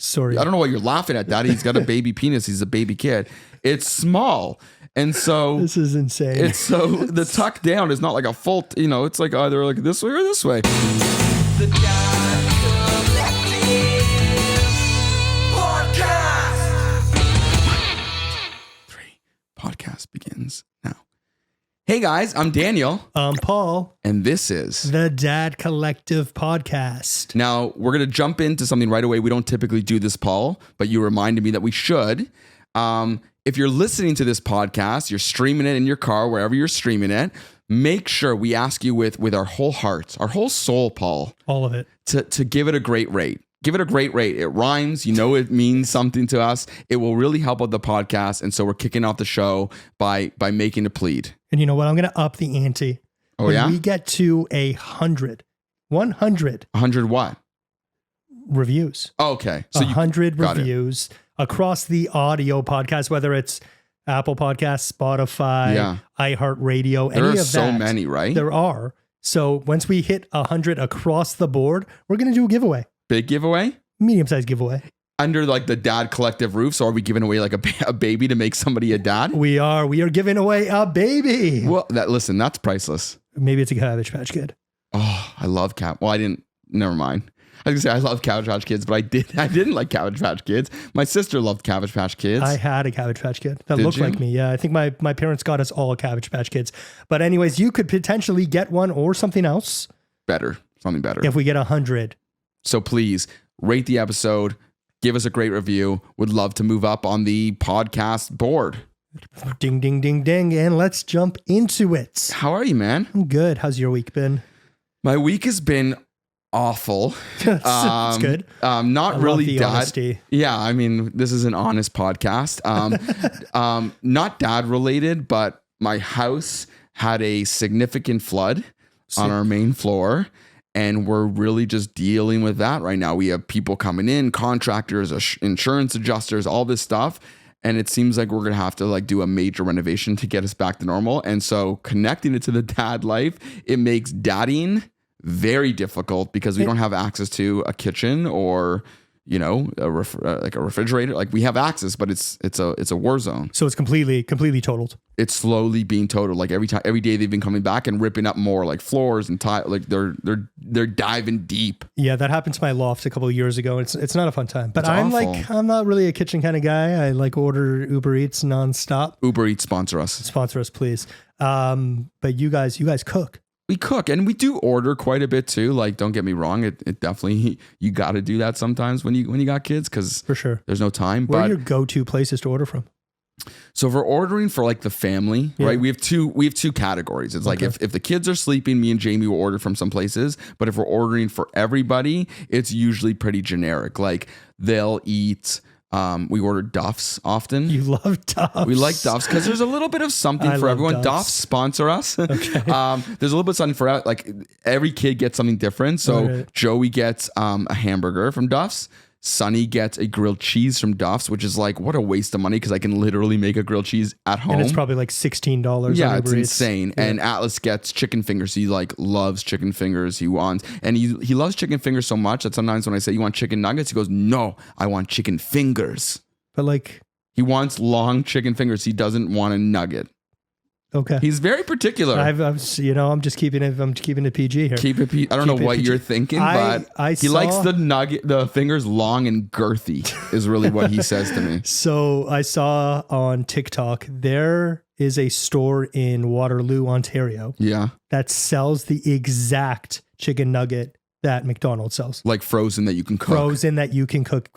Sorry. I don't know why you're laughing at that. He's got a baby penis. He's a baby kid. It's small. And so this is insane. It's so the tuck down is not like a full, it's like either like this way or this way. The Dad Collective Podcast. 3 podcast begins now. Hey guys, I'm Daniel. I'm Paul. And this is the Dad Collective Podcast. Now, we're going to jump into something right away. We don't typically do this, Paul, but you reminded me that we should. If you're listening to this podcast, you're streaming it in your car, wherever you're streaming it, make sure we ask you with our whole heart, our whole soul, Paul. All of it. To give it a great rate. Give it a great rate. It rhymes. It means something to us. It will really help out the podcast. And so we're kicking off the show by making a plead. And you know what? I'm going to up the ante. Oh, when yeah? we get to 100 100 what? Reviews. Oh, okay. So 100 reviews across the audio podcast, whether it's Apple Podcasts, Spotify, iHeartRadio, any of that. There are so many, right? There are. So once we hit 100 across the board, we're going to do a giveaway. Big giveaway? Medium-sized giveaway. Under like the Dad Collective roof. So are we giving away like a baby to make somebody a dad? We are giving away a baby. Well, that's priceless. Maybe it's a Cabbage Patch Kid. Oh, I love never mind. I was gonna say I love Cabbage Patch Kids, but I didn't like Cabbage Patch Kids. My sister loved Cabbage Patch Kids. I had a Cabbage Patch Kid that looked like me. Yeah, I think my parents got us all Cabbage Patch Kids. But anyways, you could potentially get one or something else. Something better. If we get 100. So please rate the episode. Give us a great review. Would love to move up on the podcast board. Ding, ding, ding, ding. And let's jump into it. How are you, man? I'm good. How's your week been? My week has been awful. That's good. Not really dad. Honesty. Yeah, I mean, this is an honest podcast. Not dad related, but my house had a significant flood on our main floor. And we're really just dealing with that right now. We have people coming in, contractors, insurance adjusters, all this stuff. And it seems like we're going to have to like do a major renovation to get us back to normal. And so connecting it to the dad life, it makes dadding very difficult because we don't have access to a kitchen or, like a refrigerator. Like we have access, but it's a war zone. So it's completely totaled. It's slowly being totaled. Like every day they've been coming back and ripping up more like floors and tile. Like they're diving deep. Yeah, that happened to my loft a couple of years ago. It's not a fun time. But I'm awful. I'm not really a kitchen kind of guy. I like order Uber Eats nonstop. Uber Eats sponsor us. Sponsor us, please. But you guys cook. We cook and we do order quite a bit too. Like, don't get me wrong. It definitely, you got to do that sometimes when you got kids. Cause for sure there's no time. Where are your go-to places to order from? So if we're ordering for like the family, right? We have two categories. It's like if the kids are sleeping, me and Jamie will order from some places. But if we're ordering for everybody, it's usually pretty generic. Like they'll eat, we order Duff's often. You love Duff's. We like Duff's because there's a little bit of something for everyone. Duff's sponsor us. Okay. There's a little bit of something for like every kid gets something different. So Joey gets a hamburger from Duff's. Sonny gets a grilled cheese from Duff's, which is like, what a waste of money because I can literally make a grilled cheese at home. And it's probably like $16. Yeah, it's insane. Yeah. And Atlas gets chicken fingers. He like loves chicken fingers. He loves chicken fingers so much that sometimes when I say you want chicken nuggets, he goes, no, I want chicken fingers. But like, he wants long chicken fingers. He doesn't want a nugget. Okay. He's very particular. I'm just keeping it PG here. Keep it PG. I don't know what you're thinking, but he likes the fingers long and girthy is really what he says to me. So I saw on TikTok, there is a store in Waterloo, Ontario. Yeah. That sells the exact chicken nugget that McDonald's sells. Like frozen that you can cook.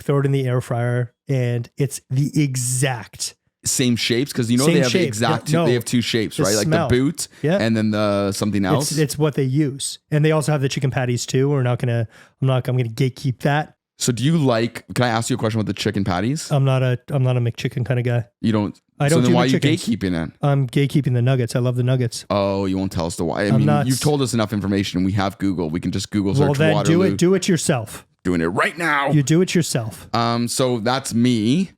Throw it in the air fryer and it's the exact same shapes because they have the exact they have two shapes, right? Like the boot and then the something else. It's what they use. And they also have the chicken patties too. I'm gonna gatekeep that. So do you can I ask you a question about the chicken patties? I'm not a McChicken kind of guy. You don't I don't so then do why are you McChickens. gatekeeping it? I'm gatekeeping the nuggets. I love the nuggets. Oh, you won't tell us the why. I mean, you've told us enough information. We have Google. We can just Google search Well then Waterloo. do it yourself. Doing it right now. You do it yourself. So that's me.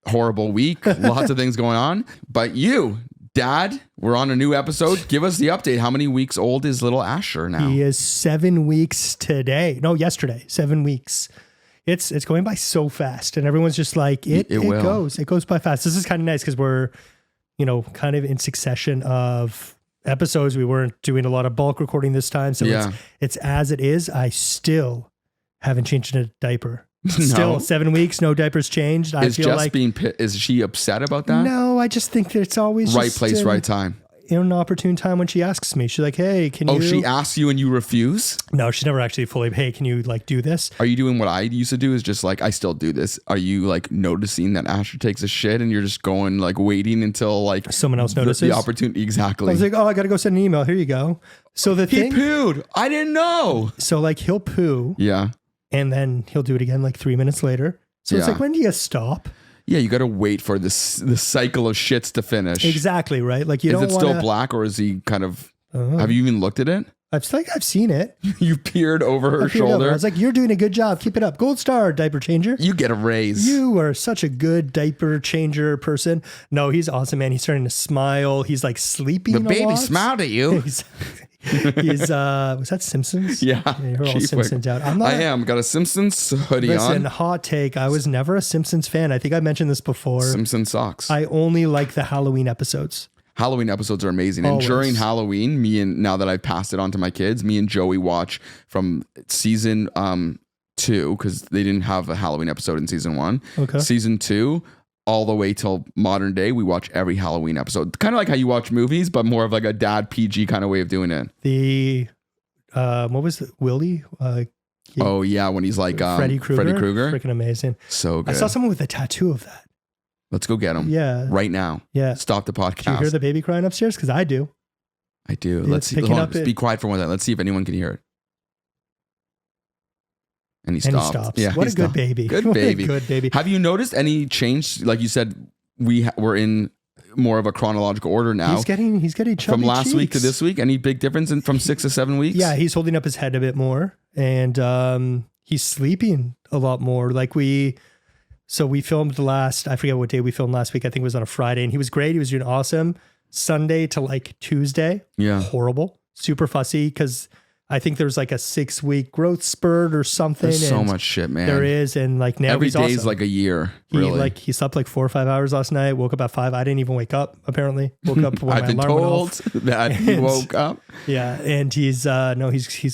Horrible week. Lots of things going on. But you, Dad, we're on a new episode. Give us the update. How many weeks old is little Asher now? He is 7 weeks today. No, yesterday. 7 weeks. it's going by so fast, and everyone's just like, it goes by fast. This is kind of nice because we're, kind of in succession of episodes. We weren't doing a lot of bulk recording this time. So it's as it is. I still haven't changed a diaper. Still 7 weeks, no diapers changed. I feel like is she upset about that? No, I just think that it's always right place, right time. In an opportune time when she asks me. She's like, hey, can you... Oh, she asks you and you refuse? No, she's never actually fully, hey, can you do this? Are you doing what I used to do is just I still do this. Are you noticing that Asher takes a shit and you're just going waiting until someone else notices? The opportunity, exactly. I was like, oh, I got to go send an email. Here you go. So he pooed. I didn't know. So he'll poo. Yeah. And then he'll do it again 3 minutes later. So it's when do you stop? Yeah, you got to wait for the cycle of shits to finish. Exactly, right? You don't. Is it still black, or is he kind of? Have you even looked at it? I've seen it. You peered over her shoulder. I was like, "You're doing a good job. Keep it up. Gold star, diaper changer. You get a raise. You are such a good diaper changer person." No, he's awesome, man. He's starting to smile. He's sleeping. The baby smiled at you. He's was that Simpsons? Yeah, you're all Simpsons out. I am got a Simpsons hoodie on. Listen, hot take. I was never a Simpsons fan. I think I mentioned this before. Simpsons socks. I only like the Halloween episodes. Halloween episodes are amazing. Always. And during Halloween, now that I've passed it on to my kids, me and Joey watch from season 2, because they didn't have a Halloween episode in season 1. Okay. Season 2. All the way till modern day, we watch every Halloween episode. Kind of like how you watch movies, but more of a dad PG kind of way of doing it. The what was it? Willie? Oh yeah, when he's Freddy Krueger. Freaking amazing. So good. I saw someone with a tattoo of that. Let's go get him. Yeah. Right now. Yeah. Stop the podcast. Do you hear the baby crying upstairs? Because I do. I do. Let's see. Be quiet for one second. Let's see if anyone can hear it. And he stopped. Yeah, what a good baby. Good baby. Good baby. Have you noticed any change? Like you said, we're in more of a chronological order now. He's getting chubby from last cheeks. week to this week. Any big difference from 6 to 7 weeks? Yeah, he's holding up his head a bit more, and he's sleeping a lot more. So we filmed I forget what day we filmed last week. I think it was on a Friday, and he was great. He was doing awesome. Sunday to Tuesday. Yeah. Horrible. Super fussy because I think there's a 6-week growth spurt or something. There's so much shit, man. There is. And now every day is a year. Really. He slept 4 or 5 hours last night, woke up at 5. I didn't even wake up, apparently. Woke up when I've my been alarm told went off. that he woke up. Yeah. And he's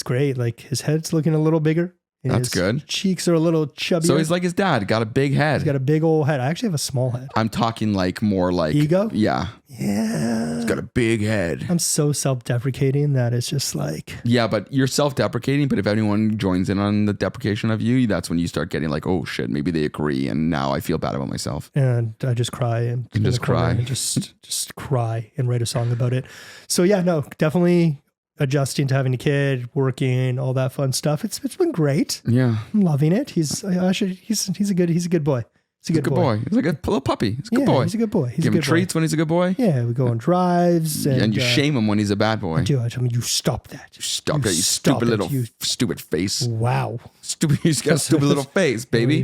great. His head's looking a little bigger. That's good. Cheeks are a little chubbier. So he's like his dad, got a big head. He's got a big old head. I actually have a small head. I'm talking more ego? Yeah. Yeah. He's got a big head. I'm so self-deprecating that it's just Yeah, but you're self-deprecating, but if anyone joins in on the deprecation of you, that's when you start getting oh shit, maybe they agree and now I feel bad about myself. And I just cry and just cry. And just cry and write a song about it. So yeah, no, definitely adjusting to having a kid, working, all that fun stuff. It's been great. Yeah. I'm loving it. He's a good boy. He's a good boy. He's like a little puppy. He's a good boy. He's a good boy. Give him treats when he's a good boy. Yeah, we go on drives. And you shame him when he's a bad boy. I do. I tell him, you stop that. You stop that, you stupid little stupid face. Wow. Stupid. He's got a stupid little face, baby.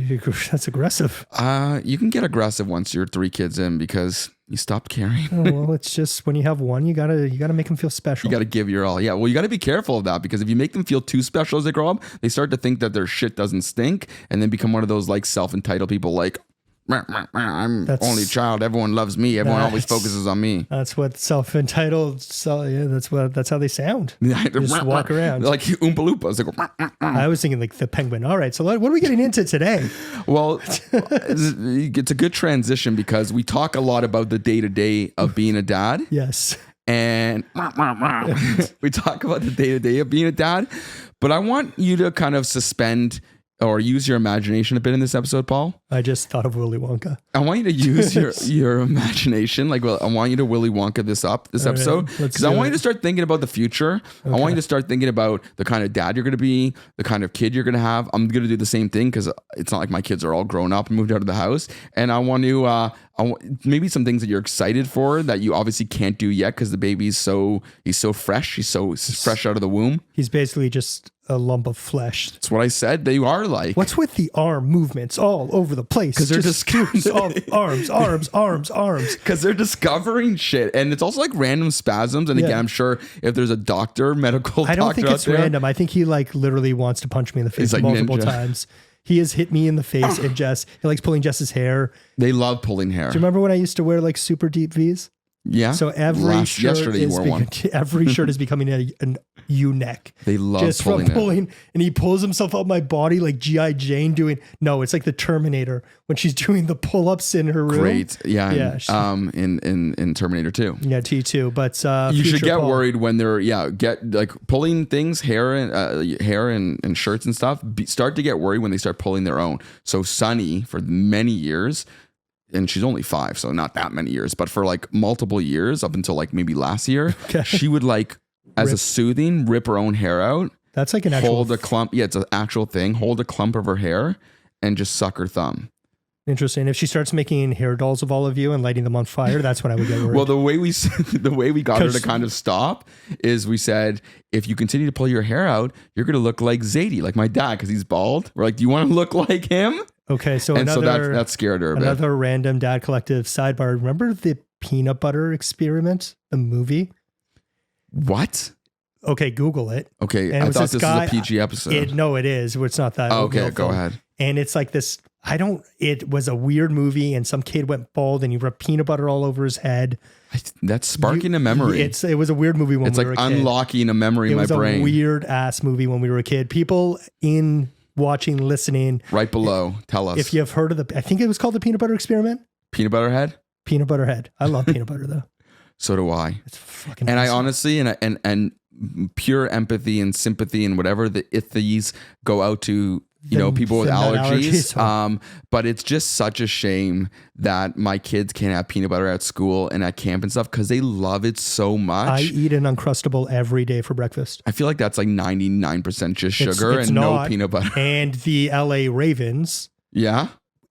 That's aggressive. You can get aggressive once you're 3 kids in because you stopped caring. Oh, well, it's just when you have one, you gotta make them feel special. You gotta give your all. Yeah, well, you gotta be careful of that because if you make them feel too special as they grow up, they start to think that their shit doesn't stink and then become one of those self-entitled people I'm only child. Everyone loves me. Everyone always focuses on me. That's what self-entitled. That's how they sound. Just walk around like Oompa Loompas. I was thinking the penguin. All right, so what are we getting into today? Well, it's a good transition because we talk a lot about the day-to-day of being a dad. Yes. And we talk about the day-to-day of being a dad, but I want you to kind of suspend or use your imagination a bit in this episode, Paul. I just thought of Willy Wonka. I want you to use your imagination. I want you to Willy Wonka this episode. Because I want you to start thinking about the future. Okay. I want you to start thinking about the kind of dad you're going to be, the kind of kid you're going to have. I'm going to do the same thing because it's not like my kids are all grown up and moved out of the house. And I want to, maybe some things that you're excited for that you obviously can't do yet because the baby's he's so fresh. He's so fresh out of the womb. He's basically just a lump of flesh. That's what I said. They are like. What's with the arm movements all over the place? Because they're just arms. Because they're discovering shit, and it's also random spasms. And again, I'm sure if there's a medical doctor, I don't think it's random. I think he literally wants to punch me in the face multiple times. He has hit me in the face and Jess, he likes pulling Jess's hair. They love pulling hair. Do you remember when I used to wear like super deep V's? Yeah. So every shirt is becoming an U-neck. They love just pulling from pulling, and he pulls himself up my body like G.I. Jane doing. No, it's like the Terminator when she's doing the pull-ups in her room. Great, yeah. In Terminator 2. Yeah, T2. But you should get worried when they're get like pulling things, hair and shirts and stuff. Start to get worried when they start pulling their own. So Sunny for many years. And she's only 5, so not that many years, but for like multiple years up until like maybe last year, she would like, as a soothing, rip her own hair out. That's like an actual... Hold a clump. Yeah, it's an actual thing. Hold a clump of her hair and just suck her thumb. Interesting. If she starts making hair dolls of all of you and lighting them on fire, that's when I would get worried. Well, the way we got her to kind of stop is we said, if you continue to pull your hair out, you're going to look like Zadie, like my dad, because he's bald. We're like, do you want to look like him? Okay, so that scared her a bit. Another random Dad Collective sidebar. Remember the peanut butter experiment, the movie? What? Okay, Google it. Okay, I thought this was a PG episode. No, it is. It's not that. Oh, okay, go ahead. And it's like this. It was a weird movie, and some kid went bald, and he rubbed peanut butter all over his head. That's sparking a memory. It was a weird movie when we were a kid. It's like unlocking a memory in my brain. It was a weird ass movie when we were a kid. People in watching, listening. Right below. Tell us. If you've heard of I think it was called the Peanut Butter Experiment. Peanut Butter Head? Peanut Butter Head. I love peanut butter though. So do I. It's fucking and awesome. I honestly, and pure empathy and sympathy and whatever the ithies go out to, people with allergies. But it's just such a shame that my kids can't have peanut butter at school and at camp and stuff because they love it so much. I eat an Uncrustable every day for breakfast. I feel like that's like 99% just sugar and no peanut butter. And the LA Ravens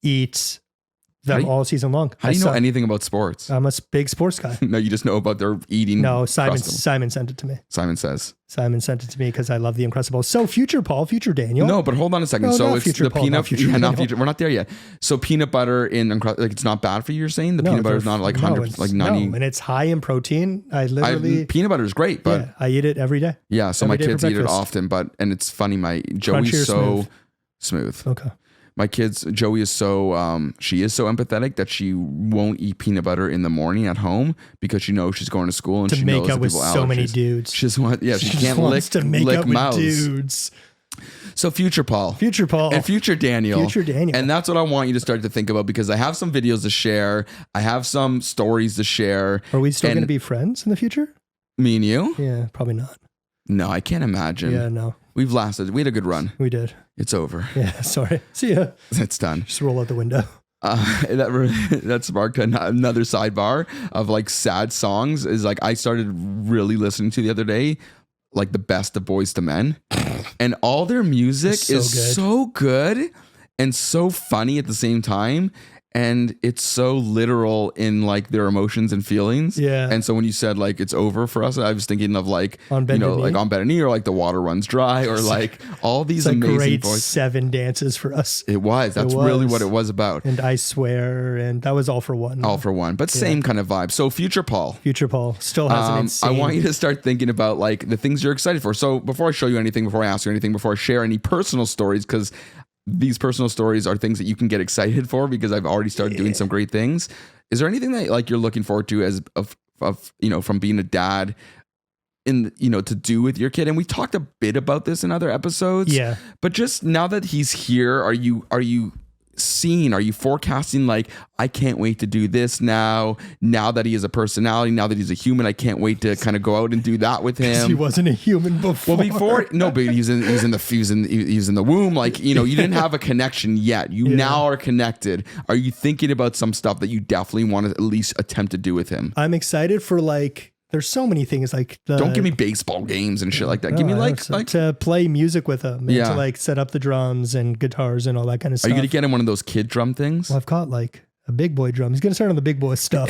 eat them all season long. How do you know anything about sports? I'm a big sports guy. No, you just know about their eating. No, Simon sent it to me. Simon sent it to me because I love the Uncrustables. So future Daniel. No, but hold on a second. No, so it's future the Paul, peanut. not future Daniel. We're not there yet. So peanut butter like it's not bad for you. You're saying the peanut butter is not like 100, like 90. No, and it's high in protein. Peanut butter is great, but I eat it every day. Yeah, so my kids eat it often, and it's funny. My Joey's so smooth. Okay. My kids, Joey is she is so empathetic that she won't eat peanut butter in the morning at home because she knows she's going to school and she knows that people allergies. So many dudes. She can't lick mouths. Dudes. So future Paul and future Daniel, and that's what I want you to start to think about because I have some videos to share. I have some stories to share. Are we still going to be friends in the future? Me and you? Yeah, probably not. No, I can't imagine. Yeah, no. We had a good run. We did. It's over. Yeah, sorry. See ya. It's done. Just roll out the window. That sparked another sidebar of like sad songs. Is like I started really listening to the other day, like the best of Boys to Men, and all their music is so good and so funny at the same time. And it's so literal in like their emotions and feelings. Yeah. And so when you said like it's over for us, I was thinking of like On Bended Knee? Like On Bended Knee or like The Water Runs Dry or like all these amazing great voices. 7 dances for us. It was. That's really what it was about. And I Swear, and that was All for One. All for One, but same kind of vibe. So Future Paul still has an insane. I want you to start thinking about like the things you're excited for. So before I show you anything, before I ask you anything, before I share any personal stories, because these personal stories are things that you can get excited for because I've already started doing some great things. Is there anything that like you're looking forward to as of from being a dad to do with your kid? And we talked a bit about this in other episodes. Yeah. But just now that he's here, are you forecasting like, I can't wait to do this now that he has a personality, now that he's a human, I can't wait to kind of go out and do that with him. He wasn't a human before. Well, but he's in the womb. Like, you didn't have a connection yet. You now are connected. Are you thinking about some stuff that you definitely want to at least attempt to do with him? I'm excited for like, there's so many things like don't give me baseball games and shit like that. Give me like to play music with him and to like set up the drums and guitars and all that kind of stuff. Are you gonna get him one of those kid drum things? Well, I've got like a big boy drum. He's gonna start on the big boy stuff.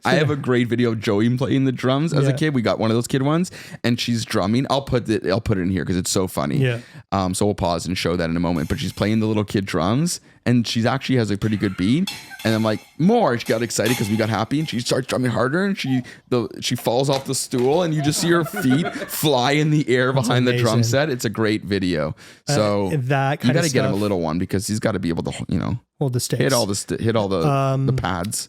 I have a great video of Joey playing the drums as a kid. We got one of those kid ones, and she's drumming. I'll put it in here because it's so funny. Yeah. So we'll pause and show that in a moment. But she's playing the little kid drums, and she's actually has a pretty good beat. And I'm like, more. She got excited because we got happy, and she starts drumming harder, and she falls off the stool, and you just see her feet fly in the air behind the drum set. It's a great video. So that you got to get him a little one because he's got to be able to, hold the sticks, hit all the pads.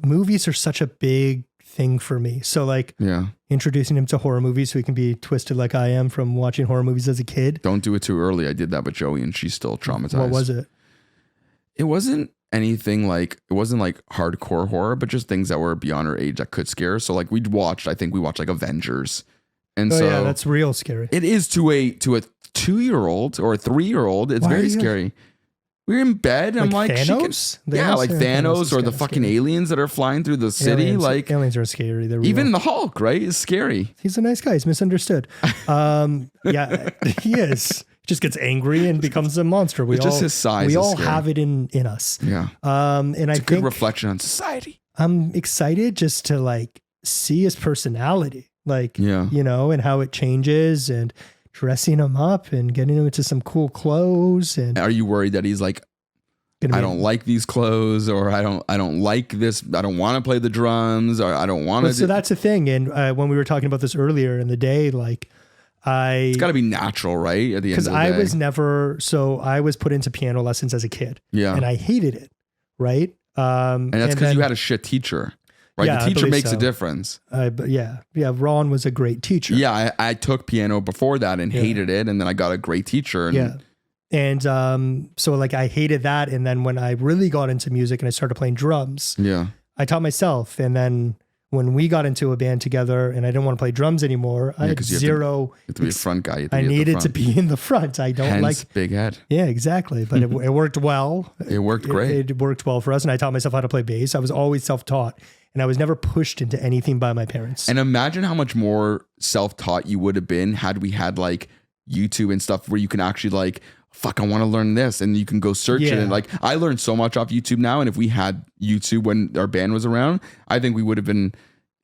Movies are such a big thing for me. So like introducing him to horror movies so he can be twisted like I am from watching horror movies as a kid. Don't do it too early. I did that with Joey and she's still traumatized. What was it? It wasn't anything like, it wasn't like hardcore horror, but just things that were beyond her age that could scare her. So like we watched like Avengers. And so that's real scary. It is to a 2-year-old or a 3-year-old. It's very scary. We're in bed. And like I'm like, Thanos? like Thanos or the fucking aliens that are flying through the city. Aliens are scary. They're real. Even the Hulk, right? Is scary. He's a nice guy. He's misunderstood. He is. Just gets angry and becomes a monster. His size. We all have it in us. Yeah. And it's a good reflection on society. I'm excited just to like see his personality, and how it changes and dressing him up and getting him into some cool clothes. And are you worried that he's like, I don't like these clothes, or I don't like this. I don't want to play the drums, or I don't want to. So that's the thing. And when we were talking about this earlier in the day, it's got to be natural, right? At the end of the day. I was put into piano lessons as a kid. Yeah. And I hated it. Right. And that's because you had a shit teacher. Right. Yeah, the teacher makes a difference. Ron was a great teacher. Yeah. I took piano before that and hated it. And then I got a great teacher. And so I hated that. And then when I really got into music and I started playing drums, I taught myself. And then when we got into a band together and I didn't want to play drums anymore, I had zero. You have to be a front guy. I needed to be in the front. I don't like big head. Yeah, exactly. But it worked well. It worked great. It worked well for us. And I taught myself how to play bass. I was always self-taught. And I was never pushed into anything by my parents. And imagine how much more self-taught you would have been had we had YouTube and stuff where you can actually I want to learn this. And you can go search it. And I learned so much off YouTube now. And if we had YouTube when our band was around, I think we would have been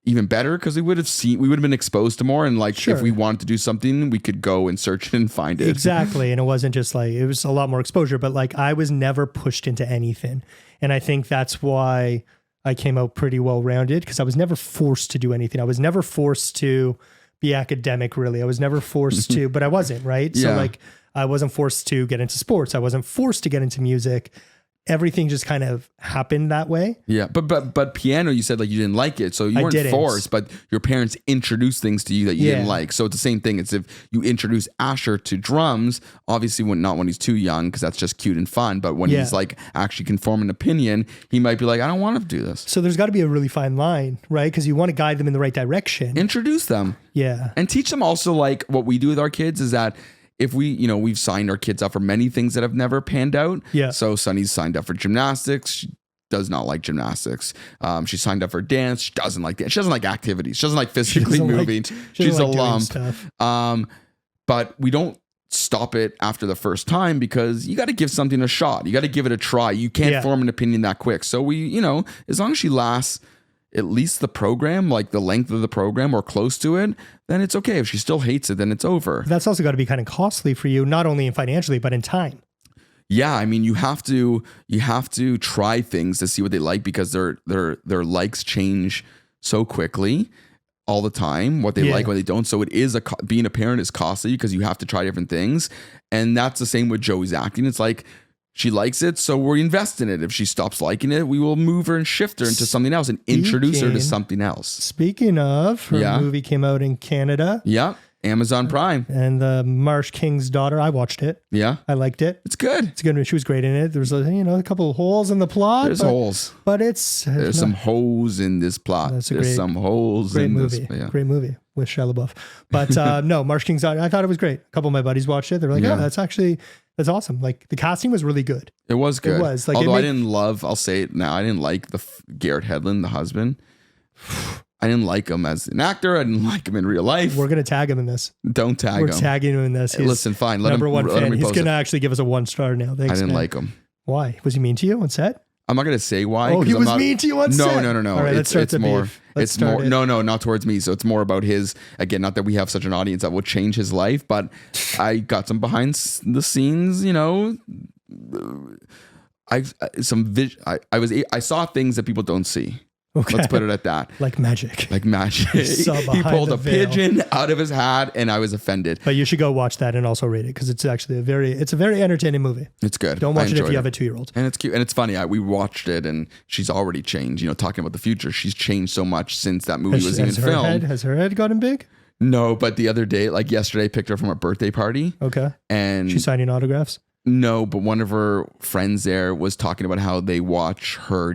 even better because we would have been exposed to more. And if we wanted to do something, we could go and search it and find it. Exactly. And it wasn't just it was a lot more exposure, but I was never pushed into anything. And I think that's why I came out pretty well-rounded because I was never forced to do anything. I was never forced to be academic, really. I was never forced to, but I wasn't, right? Yeah. So I wasn't forced to get into sports. I wasn't forced to get into music. Everything just kind of happened that way. Yeah. But piano, you said you didn't like it. So you weren't forced, but your parents introduced things to you that you didn't like. So it's the same thing. It's if you introduce Asher to drums, obviously not when he's too young, because that's just cute and fun. But when he's actually can form an opinion, he might be I don't want to do this. So there's got to be a really fine line, right? Because you want to guide them in the right direction. Introduce them. Yeah. And teach them also what we do with our kids is that if we've signed our kids up for many things that have never panned out. Yeah. So Sunny's signed up for gymnastics. She does not like gymnastics. She signed up for dance. She doesn't like dance. She doesn't like activities. She doesn't like physically moving. She's a lump. But we don't stop it after the first time because you got to give something a shot. You got to give it a try. You can't form an opinion that quick. So we, as long as she lasts at least the program, the length of the program or close to it, then it's okay. If she still hates it, then it's over. That's also got to be kind of costly for you, not only financially, but in time. Yeah. I mean, you have to try things to see what they like because their likes change so quickly all the time, what they like, what they don't. So it is being a parent is costly because you have to try different things. And that's the same with Joey's acting. It's she likes it, so we invest in it. If she stops liking it, we will move her and shift her into something else and introduce her to something else. Speaking of, her movie came out in Canada. Yeah, Amazon Prime. And the Marsh King's daughter, I watched it. Yeah. I liked it. It's good. It's good. She was great in it. There's a couple of holes in the plot. There's holes. But there's some holes in this plot. There's some holes in movie. This. Yeah. Great movie with Shia LaBeouf. But no, Marsh King's daughter, I thought it was great. A couple of my buddies watched it. They're like, that's awesome. The casting was really good. It was good. It was. Although I didn't love, I'll say it now, I didn't like Garrett Hedlund, the husband. I didn't like him as an actor. I didn't like him in real life. We're going to tag him in this. Don't tag him. We're tagging him in this. Hey, listen, fine. Number one fan. He's going to actually give us a 1 star now. Thanks, I didn't like him. Why? Was he mean to you on set? I'm not gonna say why. Oh, he was mean to you on set. No. All right, it's more. It's more. No, not towards me. So it's more about his. Again, not that we have such an audience that will change his life, but I got some behind the scenes. I saw things that people don't see. Okay. Let's put it at that. Like magic. He pulled a pigeon out of his hat, and I was offended. But you should go watch that and also rate it, because it's actually a very entertaining movie. It's good. Don't watch it if you have a 2-year-old. And it's cute and it's funny. We watched it, and she's already changed. Talking about the future, she's changed so much since that movie was even filmed. Has her head gotten big? No, but the other day, like yesterday, I picked her from a birthday party. Okay. And she's signing autographs. No, but one of her friends there was talking about how they watch her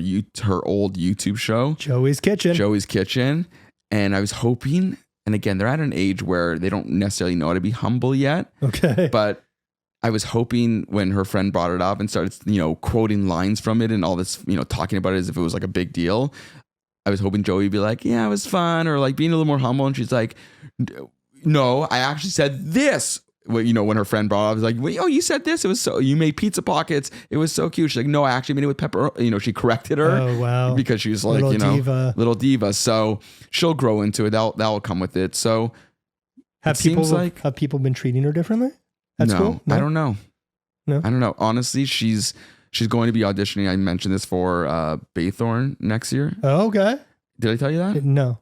old YouTube show, Joey's Kitchen. And I was hoping, and again, they're at an age where they don't necessarily know how to be humble yet. Okay. But I was hoping when her friend brought it up and started, quoting lines from it and all this, talking about it as if it was like a big deal. I was hoping Joey would be like, yeah, it was fun, or like being a little more humble. And she's like, no, I actually said this. When her friend brought it up, I was like, well, you said this. It was you made pizza pockets. It was so cute. She's like, no, I actually made it with pepper. She corrected her. Oh, wow. Because she was like, little diva. So she'll grow into it. That'll come with it. So have people been treating her differently at school? No, I don't know. No, I don't know. Honestly, she's going to be auditioning. I mentioned this for Baythorn next year. Oh, okay. Did I tell you that? No.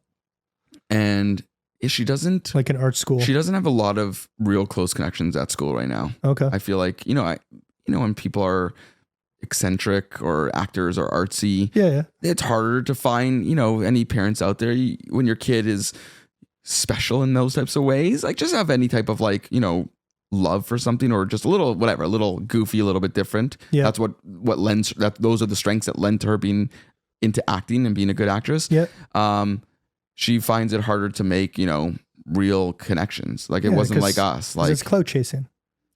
And she doesn't, like an art school, she doesn't have a lot of real close connections at school right now. Okay. I feel like, when people are eccentric or actors or artsy, yeah, it's harder to find, any parents out there when your kid is special in those types of ways. Like, just have any type of love for something, or just a little, whatever, a little goofy, a little bit different. Yeah. That's what lends those are the strengths that lend to her being into acting and being a good actress. Yeah. She finds it harder to make, real connections. Like, it wasn't like us. Like, it's clout chasing.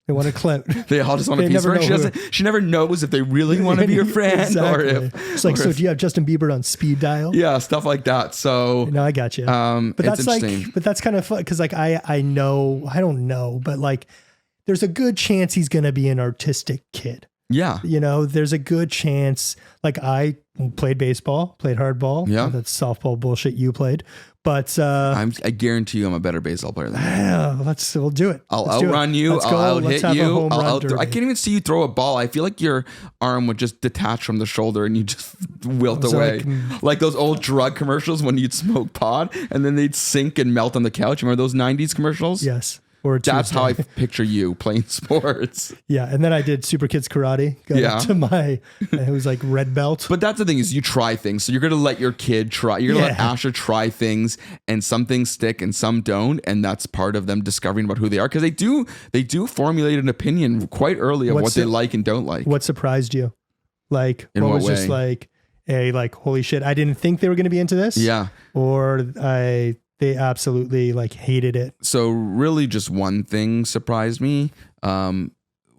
They want a clout. They all just want a piece of her. She never knows if they really want to be your friend. Exactly. Or if it's like, so do you have Justin Bieber on speed dial? Yeah, stuff like that. So no, I got you. But that's but that's kind of fun, because like I don't know, but like there's a good chance he's going to be an artistic kid. Yeah. There's a good chance. Like, I played baseball, played hardball. Yeah. That's softball bullshit you played. But I guarantee you I'm a better baseball player than you. We'll do it. I'll outrun you. I'll hit you. I can't even see you throw a ball. I feel like your arm would just detach from the shoulder and you just wilt away. Like those old drug commercials when you'd smoke pot and then they'd sink and melt on the couch. Remember those 90s commercials? Yes. That's how I picture you playing sports. Yeah, and then I did Super Kids Karate. Got to it was like red belt. But that's the thing, is you try things. So you're going to let your kid try. You're going to let Asher try things, and some things stick and some don't. And that's part of them discovering about who they are. Because they do formulate an opinion quite early of what they like and don't like. What surprised you? Like, in what was way? Just like, holy shit, I didn't think they were going to be into this. Yeah. Or they absolutely hated it. So really just one thing surprised me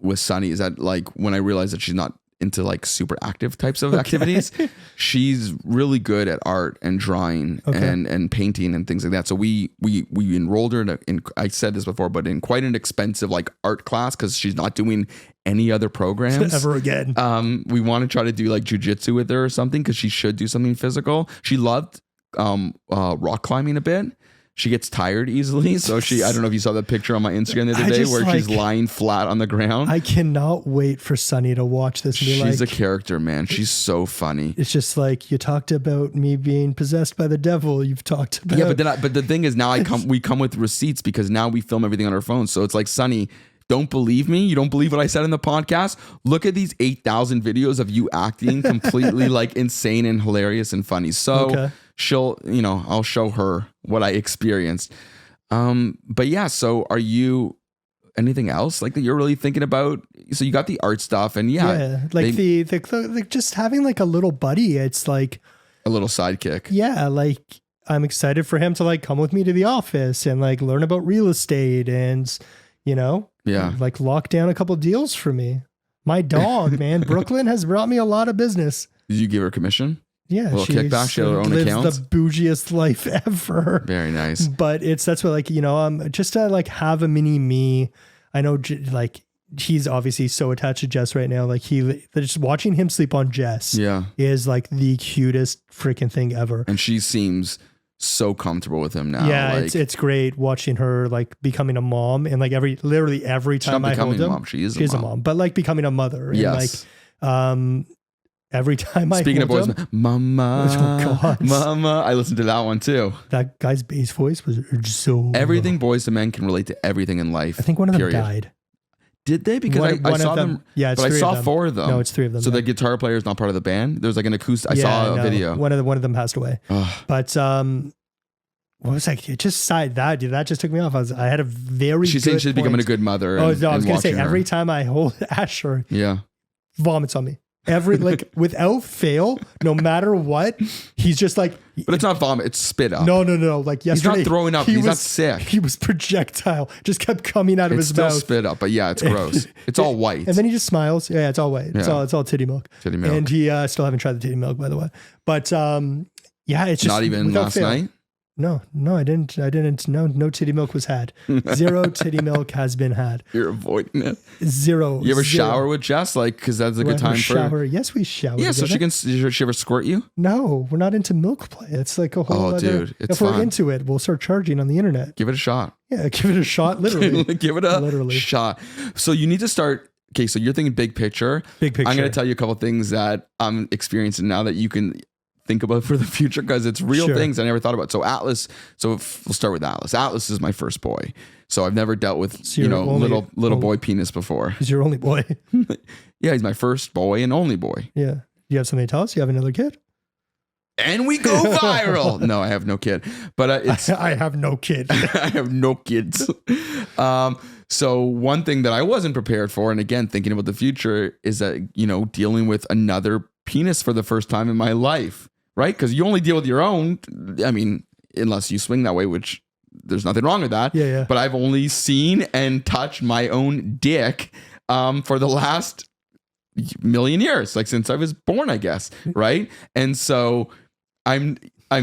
with Sunny is that when I realized that she's not into super active types of activities, she's really good at art and drawing and painting and things like that. So we enrolled her in I said this before, but in quite an expensive art class, because she's not doing any other programs ever again. We want to try to do jujitsu with her or something, because she should do something physical. She loved rock climbing a bit. She gets tired easily, so I don't know if you saw the picture on my Instagram the other day where she's lying flat on the ground. I cannot wait for Sunny to watch this and be she's a character, man. She's so funny. It's just you talked about me being possessed by the devil. You've talked about but the thing is, now we come with receipts, because now we film everything on our phones. So it's like, Sunny, don't believe me? You don't believe what I said in the podcast? Look at these 8,000 videos of you acting completely insane and hilarious and funny. So she'll, I'll show her what I experienced. But yeah, so are you anything else that you're really thinking about? So you got the art stuff, and the just having a little buddy. It's like a little sidekick. Yeah. I'm excited for him to come with me to the office and learn about real estate and, lock down a couple deals for me. My dog, man, Brooklyn has brought me a lot of business. Did you give her commission? Yeah, she lives her the bougiest life ever. Very nice. But that's what just to have a mini me. I know he's obviously so attached to Jess right now. Like just watching him sleep on Jess is like the cutest freaking thing ever. And she seems so comfortable with him now. Yeah, like, it's great watching her like becoming a mom, and like literally every time I hold him, mom, she's a mom, but like becoming a mother. Yes. And like every time I speaking of hold boys, him, mama, oh God. mama, I listened to that one too. That guy's bass voice was so everything. Boys to men can relate to everything in life. I think one of them died. Did they? Because I saw them. Yeah, but I saw 4 of them. No, it's 3 of them. So the guitar player is not part of the band. There's like an acoustic. I saw a video. One of them passed away. But what was that? It just sighed that, dude. That just took me off. I had a very. She's saying she's becoming a good mother. I was gonna say every time I hold Asher, vomits on me. Like without fail, no matter what, he's just like. But it's not vomit; it's spit up. No. Like yesterday, he's not throwing up. He's not sick. He was projectile, just kept coming out of his mouth. It's still spit up, but yeah, it's gross. It's all white. And then he just smiles. Yeah, it's all white. It's all titty milk. Titty milk. And he still haven't tried the titty milk, by the way. But yeah, it's just not even last night. No, I didn't. No titty milk was had. 0 titty milk has been had. You're avoiding it. 0. You ever shower with Jess? Like, because that's a good time for shower. Yes, we shower. Yeah, so she ever squirt you? No, we're not into milk play. It's like a whole. Dude, it's if fun. we're into it, we'll start charging on the internet. Give it a shot. Yeah, give it a shot. Literally, give it a shot. So you need to start. Okay, so you're thinking big picture. Big picture. I'm going to tell you a couple things that I'm experiencing now that you can think about for the future, because it's real things I never thought about. So Atlas, we'll start with Atlas. Atlas is my first boy. So I've never dealt with, little boy penis before. He's your only boy. Yeah, he's my first boy and only boy. Yeah. You have something to tell us? You have another kid? And we go viral. No, I have no kid. But it's I have no kid. I have no kids. So one thing that I wasn't prepared for, and again, thinking about the future, is that, dealing with another penis for the first time in my life. Right? Because you only deal with your own. I mean, unless you swing that way, which there's nothing wrong with that. Yeah. But I've only seen and touched my own dick for the last million years, like since I was born, I guess. Right? And so I'm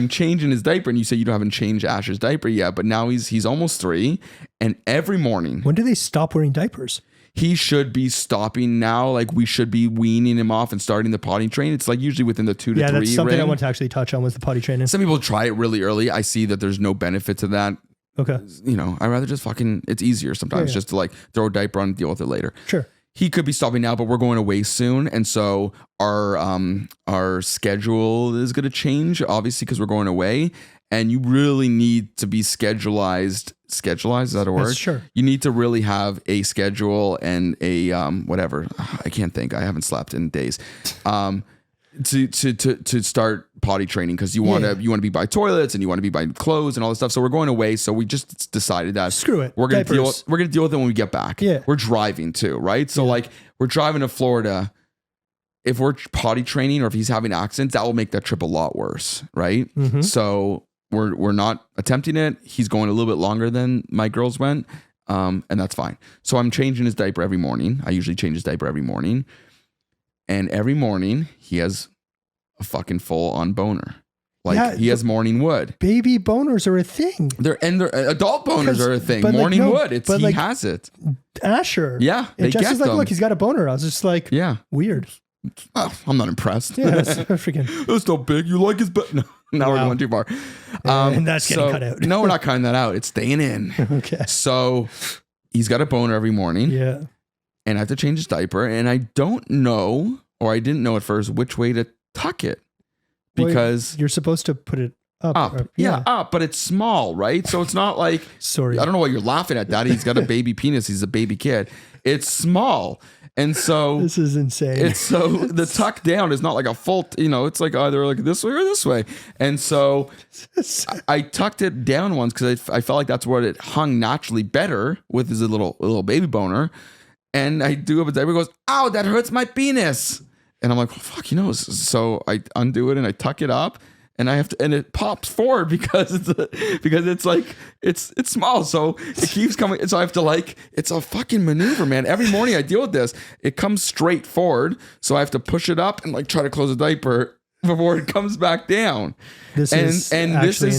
changing his diaper, and you say you haven't changed Asher's diaper yet, but now he's almost 3, and every morning. When do they stop wearing diapers? He should be stopping now. Like, we should be weaning him off and starting the potty train. It's like usually within the 2 to 3 that's something ring. I want to actually touch on, was the potty training. Some people try it really early. I see that there's no benefit to that. Okay. I'd rather just it's easier sometimes just to like throw a diaper on and deal with it later. Sure. He could be stopping now, but we're going away soon. And so our schedule is going to change, obviously, because we're going away. And you really need to be schedulized. Schedulized, is that a word? Sure. You need to really have a schedule and a whatever. I can't think. I haven't slept in days. To start potty training, because you want to be by toilets and you want to be by clothes and all this stuff. So we're going away. So we just decided that screw it. We're gonna deal with it when we get back. Yeah. We're driving too, right? So like we're driving to Florida. If we're potty training or if he's having accidents, that will make that trip a lot worse, right? Mm-hmm. So we're not attempting it. He's going a little bit longer than my girls went, and that's fine. So I'm changing his diaper every morning. I usually change his diaper every morning, and every morning he has a fucking full on boner. Like he has morning wood. Baby boners are a thing. They're adult boners are a thing. Morning wood. He has it. Asher. Yeah, they get them. Like, look, he's got a boner. I was just like, weird. Oh, I'm not impressed. Yeah, that's freaking. It's not big. You like his butt? No, now we're going too far. And that's getting cut out. No, we're not cutting that out. It's staying in. Okay. So he's got a boner every morning. Yeah. And I have to change his diaper. And I don't know, or I didn't know at first, which way to tuck it. Because you're supposed to put it up. Up, but it's small, right? So it's not like, sorry, I don't know why you're laughing at that. He's got a baby penis. He's a baby kid. It's small. And so this is insane. It's so the tuck down is not like a full, it's like either like this way or this way. And so I tucked it down once because I felt like that's where it hung naturally better with his little baby boner. And I do it, but he goes, "Ow, that hurts my penis." And I'm like, well, fuck, So I undo it and I tuck it up. And and it pops forward because it's like it's small, so it keeps coming. So I have to it's a fucking maneuver, man. Every morning I deal with this. It comes straight forward, so I have to push it up and try to close the diaper. before it comes back down. This is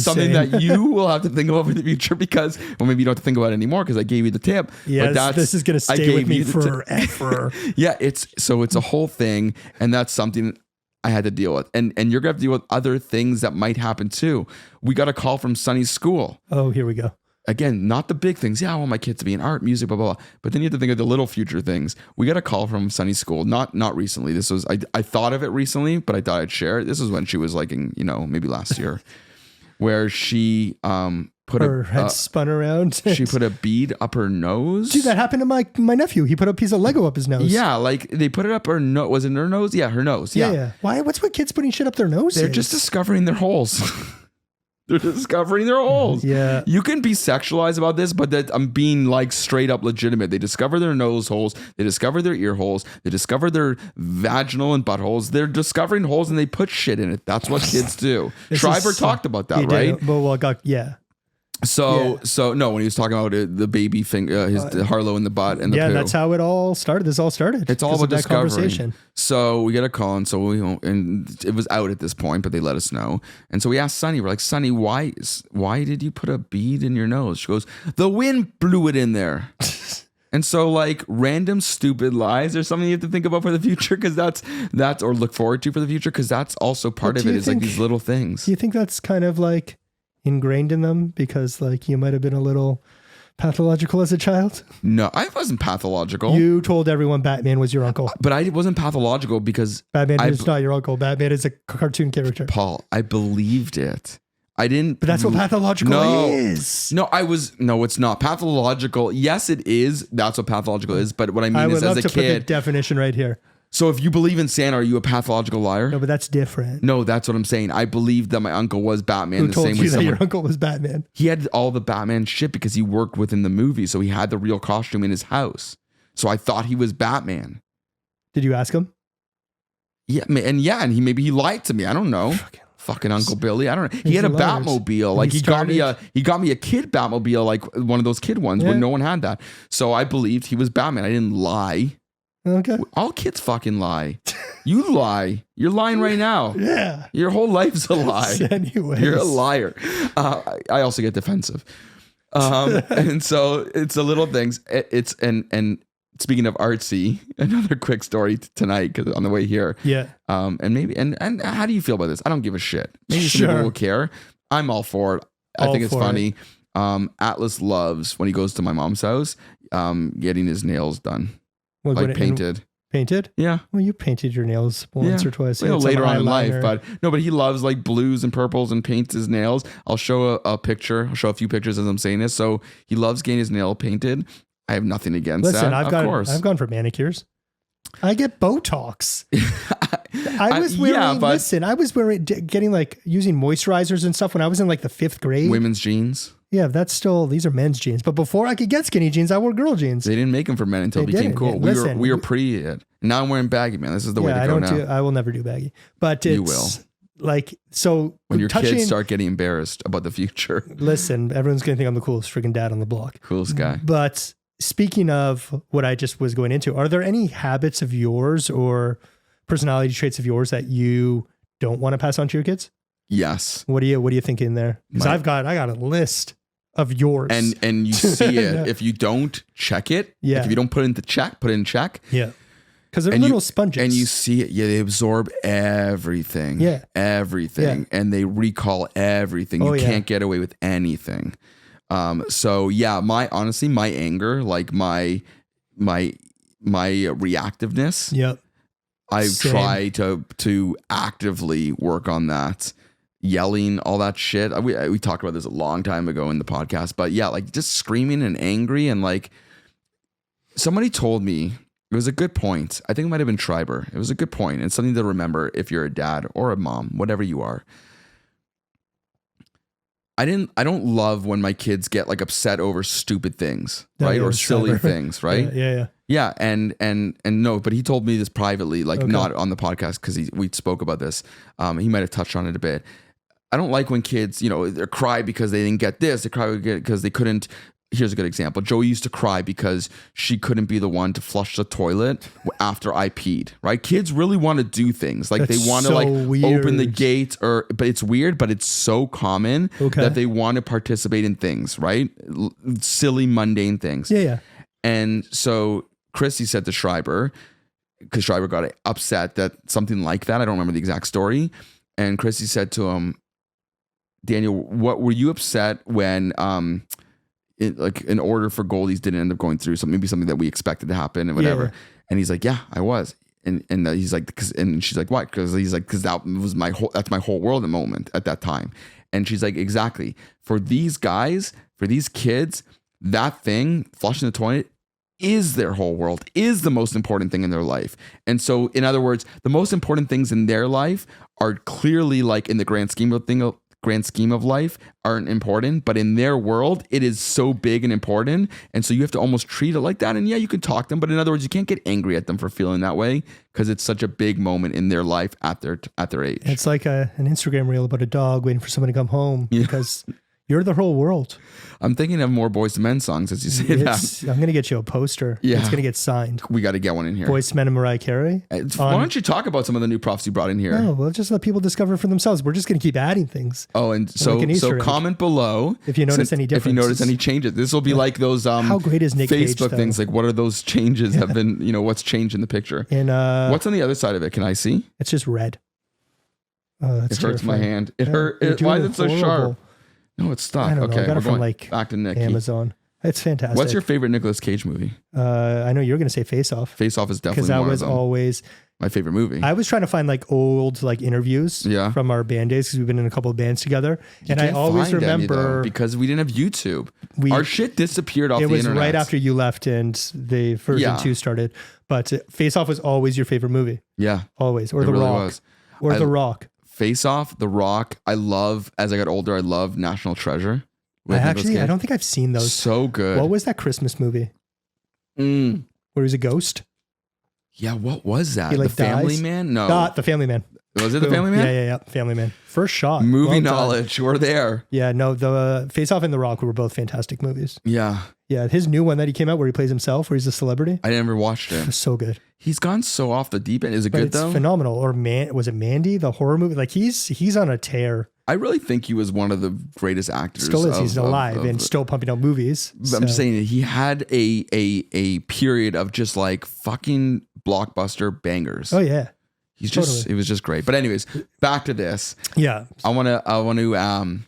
something that you will have to think about for the future because, well, maybe you don't have to think about it anymore because I gave you the tip. Yes, but this is going to stay with me forever. Yeah, it's a whole thing, and that's something I had to deal with. And you're going to have to deal with other things that might happen too. We got a call from Sunny's school. Oh, here we go. Again, not the big things. Yeah, I want my kids to be in art, music, blah, blah, blah. But then you have to think of the little future things. We got a call from Sunny's school. Not recently. This was, I thought of it recently, but I thought I'd share it. This was when she was like in, maybe last year, where she put her head spun around. She put a bead up her nose. Dude, that happened to my nephew. He put a piece of Lego up his nose. Yeah, like they put it up her nose. Was it her nose? Yeah, her nose. Yeah. Why? What's with kids putting shit up their noses? They're just discovering their holes. They're discovering their holes. Yeah. You can be sexualized about this, but that I'm being like straight up legitimate. They discover their nose holes. They discover their ear holes. They discover their vaginal and butt holes. They're discovering holes and they put shit in it. That's what kids do. Shriver talked about that, right? Yeah. So no, when he was talking about the baby thing, the Harlow in the butt and the poo. That's how it all started. This all started. It's all about discovering. So we get a call, and it was out at this point, but they let us know. And so we asked Sunny, we're like, Sunny, why did you put a bead in your nose? She goes, the wind blew it in there. And so like random stupid lies or something you have to think about for the future because that's or look forward to for the future because that's also part of it. Is like these little things. Do you think that's kind of like ingrained in them because like you might have been a little pathological as a child? No, I wasn't pathological. You told everyone Batman was your uncle. But I wasn't pathological because Batman is not your uncle. Batman is a cartoon character. Paul, I believed it. I didn't. But that's what pathological is. No, it's not. Pathological. Yes, it is. That's what pathological is. But what I mean is as a kid. I would love to put the definition right here. So if you believe in Santa, are you a pathological liar? No, but that's different. No, that's what I'm saying. I believed that my uncle was Batman. Who told you that your uncle was Batman? He had all the Batman shit because he worked within the movie. So he had the real costume in his house. So I thought he was Batman. Did you ask him? Yeah, and he lied to me. I don't know. Fucking Uncle Billy. I don't know. He had a Batmobile. Like he got me a kid Batmobile, like one of those kid ones where no one had that. So I believed he was Batman. I didn't lie. Okay. All kids fucking lie. You lie. You're lying right now. Yeah. Your whole life's a lie. Anyways. You're a liar. I also get defensive. And so it's the little things. It's and speaking of artsy, another quick story tonight because on the way here. Yeah. And maybe and how do you feel about this? I don't give a shit. Maybe some people will care. I'm all for it. I think it's funny. Atlas loves when he goes to my mom's house, getting his nails done. Like painted. Painted? Yeah. Well, you painted your nails once or twice. Later on in life, but he loves like blues and purples and paints his nails. I'll show a picture. I'll show a few pictures as I'm saying this. So he loves getting his nail painted. I have nothing against that. I've gone for manicures. I get Botox. I was getting like using moisturizers and stuff when I was in like the 5th grade. Women's jeans. Yeah, these are men's jeans. But before I could get skinny jeans, I wore girl jeans. They didn't make them for men until it became cool. We were pre it. Now I'm wearing baggy, man. This is the way to go now. I will never do baggy. But you will. Like, so when your kids start getting embarrassed about the future. Listen, everyone's going to think I'm the coolest freaking dad on the block. Coolest guy. But speaking of what I just was going into, are there any habits of yours or personality traits of yours that you don't want to pass on to your kids? Yes. What do you think in there? Because I got a list of yours. And you see it. If you don't check it, if you don't put it in check. Yeah. Because they're little sponges. And you see it. Yeah, they absorb everything. Yeah. Everything. Yeah. And they recall everything. You can't get away with anything. So yeah, my anger, like my reactiveness. Yep. I've tried to actively work on that. Yelling, all that shit. We talked about this a long time ago in the podcast, but yeah, like just screaming and angry. And like somebody told me, it was a good point. I think it might've been Schreiber. It was a good point and something to remember if you're a dad or a mom, whatever you are. I don't love when my kids get like upset over stupid things, right? Or silly things, right? Yeah. And no, but he told me this privately, like not on the podcast because we spoke about this. He might have touched on it a bit. I don't like when kids, they cry because they didn't get this. They cry because they couldn't here's a good example. Joey used to cry because she couldn't be the one to flush the toilet after I peed, right? Kids really want to do things. Like That's they want to so like weird. open the gate but it's weird, but it's so common that they want to participate in things, right? Silly, mundane things. Yeah. And so Chrissy said to Schreiber, because Schreiber got upset that something like that, I don't remember the exact story. And Chrissy said to him, Daniel, what were you upset when, like an order for Goldies didn't end up going through, so maybe something that we expected to happen and whatever. Yeah. And he's like, yeah, I was. And he's like, and she's like, what? Because he's like, because that was that's my whole world at the moment at that time. And she's like, exactly. For these guys, for these kids, that thing, flushing the toilet, is their whole world, is the most important thing in their life. And so, in other words, the most important things in their life are clearly, like, in the grand scheme of life, aren't important, but in their world it is so big and important, and so you have to almost treat it like that. And yeah, you can talk to them, but in other words, you can't get angry at them for feeling that way because it's such a big moment in their life at their age. It's like an Instagram reel about a dog waiting for someone to come home because you're the whole world. I'm thinking of more Boys to Men songs as you say that. I'm going to get you a poster. Yeah. It's going to get signed. We got to get one in here. Boys to Men and Mariah Carey. Why don't you talk about some of the new props you brought in here? No, well, just let people discover for themselves. We're just going to keep adding things. Oh, and so comment below if you notice any differences. If you notice any changes. This will be like those how great is Nick Facebook Cage, things. Like, what are those changes have been, what's changed in the picture? And what's on the other side of it? Can I see? It's just red. Oh, that's it hurts my hand. It hurt. Why is it so sharp? No, it's stuck. I don't know. Okay, I got it from back to Nick. Amazon. It's fantastic. What's your favorite Nicolas Cage movie? I know you're going to say Face Off. Face Off is definitely because that was always my favorite movie. I was trying to find like old like interviews from our band days because we've been in a couple of bands together, and I always remember because we didn't have YouTube. Our shit disappeared off the internet. It was right after you left and the version 2 started. But Face Off was always your favorite movie. Yeah, always. Or The Rock. Or The Rock. Face Off, The Rock. I love. As I got older, I love National Treasure. I don't think I've seen those. So good. What was that Christmas movie? Where he's a ghost? Yeah, what was that? He, like, The Family dies? Man? No. The Family Man. Was it The Family Man? Yeah. Family Man. First shot. Movie knowledge. We're there. Yeah, no, the Face Off and The Rock were both fantastic movies. Yeah. Yeah, his new one that he came out where he plays himself, where he's a celebrity. I never watched it. It was so good. He's gone so off the deep end. Is it good though? It's phenomenal. Or was it Mandy, the horror movie? Like he's on a tear. I really think he was one of the greatest actors. Still is. He's alive and still pumping out movies. I'm just saying he had a period of just like fucking blockbuster bangers. Oh yeah. It was just great. But anyways, back to this. Yeah. I want to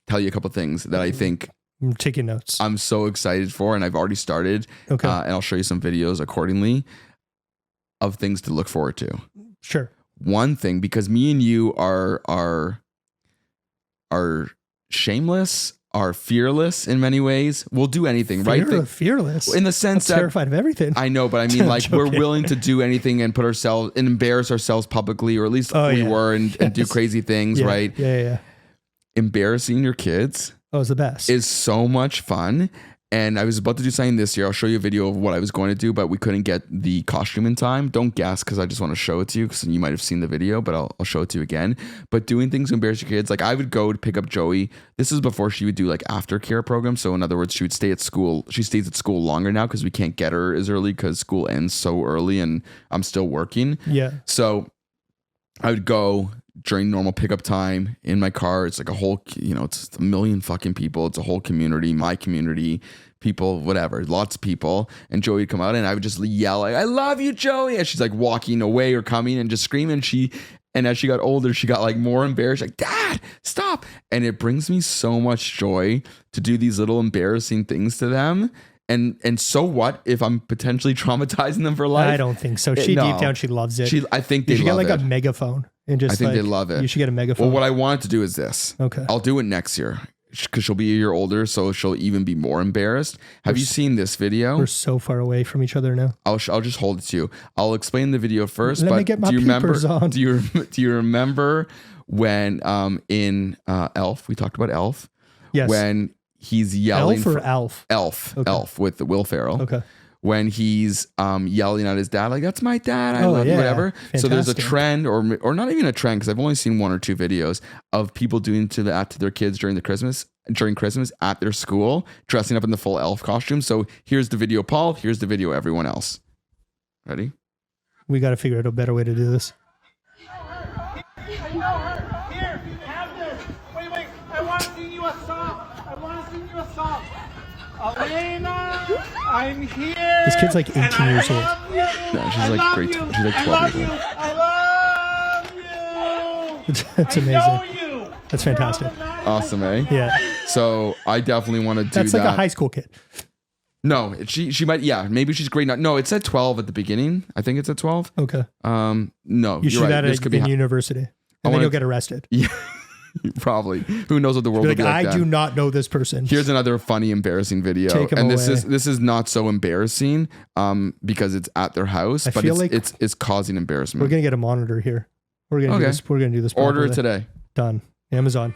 tell you a couple things that I think I'm taking notes. I'm so excited for, and I've already started. Okay. And I'll show you some videos accordingly of things to look forward to. Sure. One thing, because me and you are shameless, are fearless in many ways. We'll do anything, right? Fearless. In the sense that terrified of everything. I know, but I mean, like we're willing to do anything and put ourselves and embarrass ourselves publicly, or at least we were, and do crazy things, right? Yeah. Embarrassing your kids. Oh, it's the best. Is so much fun. And I was about to do something this year. I'll show you a video of what I was going to do, but we couldn't get the costume in time. Don't guess, because I just want to show it to you, because you might have seen the video, but I'll show it to you again. But doing things to embarrass your kids, like I would go to pick up Joey. This is before she would do like aftercare programs. So in other words, she would stay at school. She stays at school longer now because we can't get her as early because school ends so early and I'm still working. Yeah. So I would go during normal pickup time in my car. It's like a whole, it's a million fucking people. It's a whole community, my community, people, whatever, lots of people. And Joey would come out and I would just yell, like, I love you, Joey. And she's like walking away or coming and just screaming. And as she got older, she got like more embarrassed, like, Dad, stop. And it brings me so much joy to do these little embarrassing things to them. And so what if I'm potentially traumatizing them for life? I don't think so. Deep down, she loves it. I think they love it. You should get like a megaphone and just. I think they love it. You should get a megaphone. Well, what I want to do is this. Okay. I'll do it next year because she'll be a year older, so she'll even be more embarrassed. Have you seen this video? We're so far away from each other now. I'll just hold it to you. I'll explain the video first. Let me get my peepers on. Do you remember when in Elf we talked about Elf? Yes. When he's yelling Elf or Alf? Elf. Okay. Elf with Will Ferrell. Okay. When he's yelling at his dad, like, that's my dad, I love you, whatever. Fantastic. So there's a trend, or not even a trend, because I've only seen 1 or 2 videos of people doing that to their kids during the Christmas during Christmas at their school, dressing up in the full elf costume. So here's the video, Paul. Here's the video, everyone else. Ready? We got to figure out a better way to do this. Here, have this. Wait. I want to sing you a song. Elena, I'm here. This kid's like 18 years old. No, she's like great. She's like 12 years old. I love you. That's amazing. I know you. That's fantastic. Awesome, eh? Yeah. So I definitely want to do that. That's like a high school kid. No, she might. Yeah, maybe she's grade 9. No, it's at 12 at the beginning. I think it's at 12. Okay. No, You should right. that This at could be university. And then you'll get arrested. Yeah, probably. Who knows what the world will be like I then. do not know this person. Here's another funny, embarrassing video. Take 'em and away. this is not so embarrassing because it's at their house, but feel like it's causing embarrassment. We're gonna get a monitor here. We're gonna do this. We're gonna do this. Order it properly. today. Done. Amazon.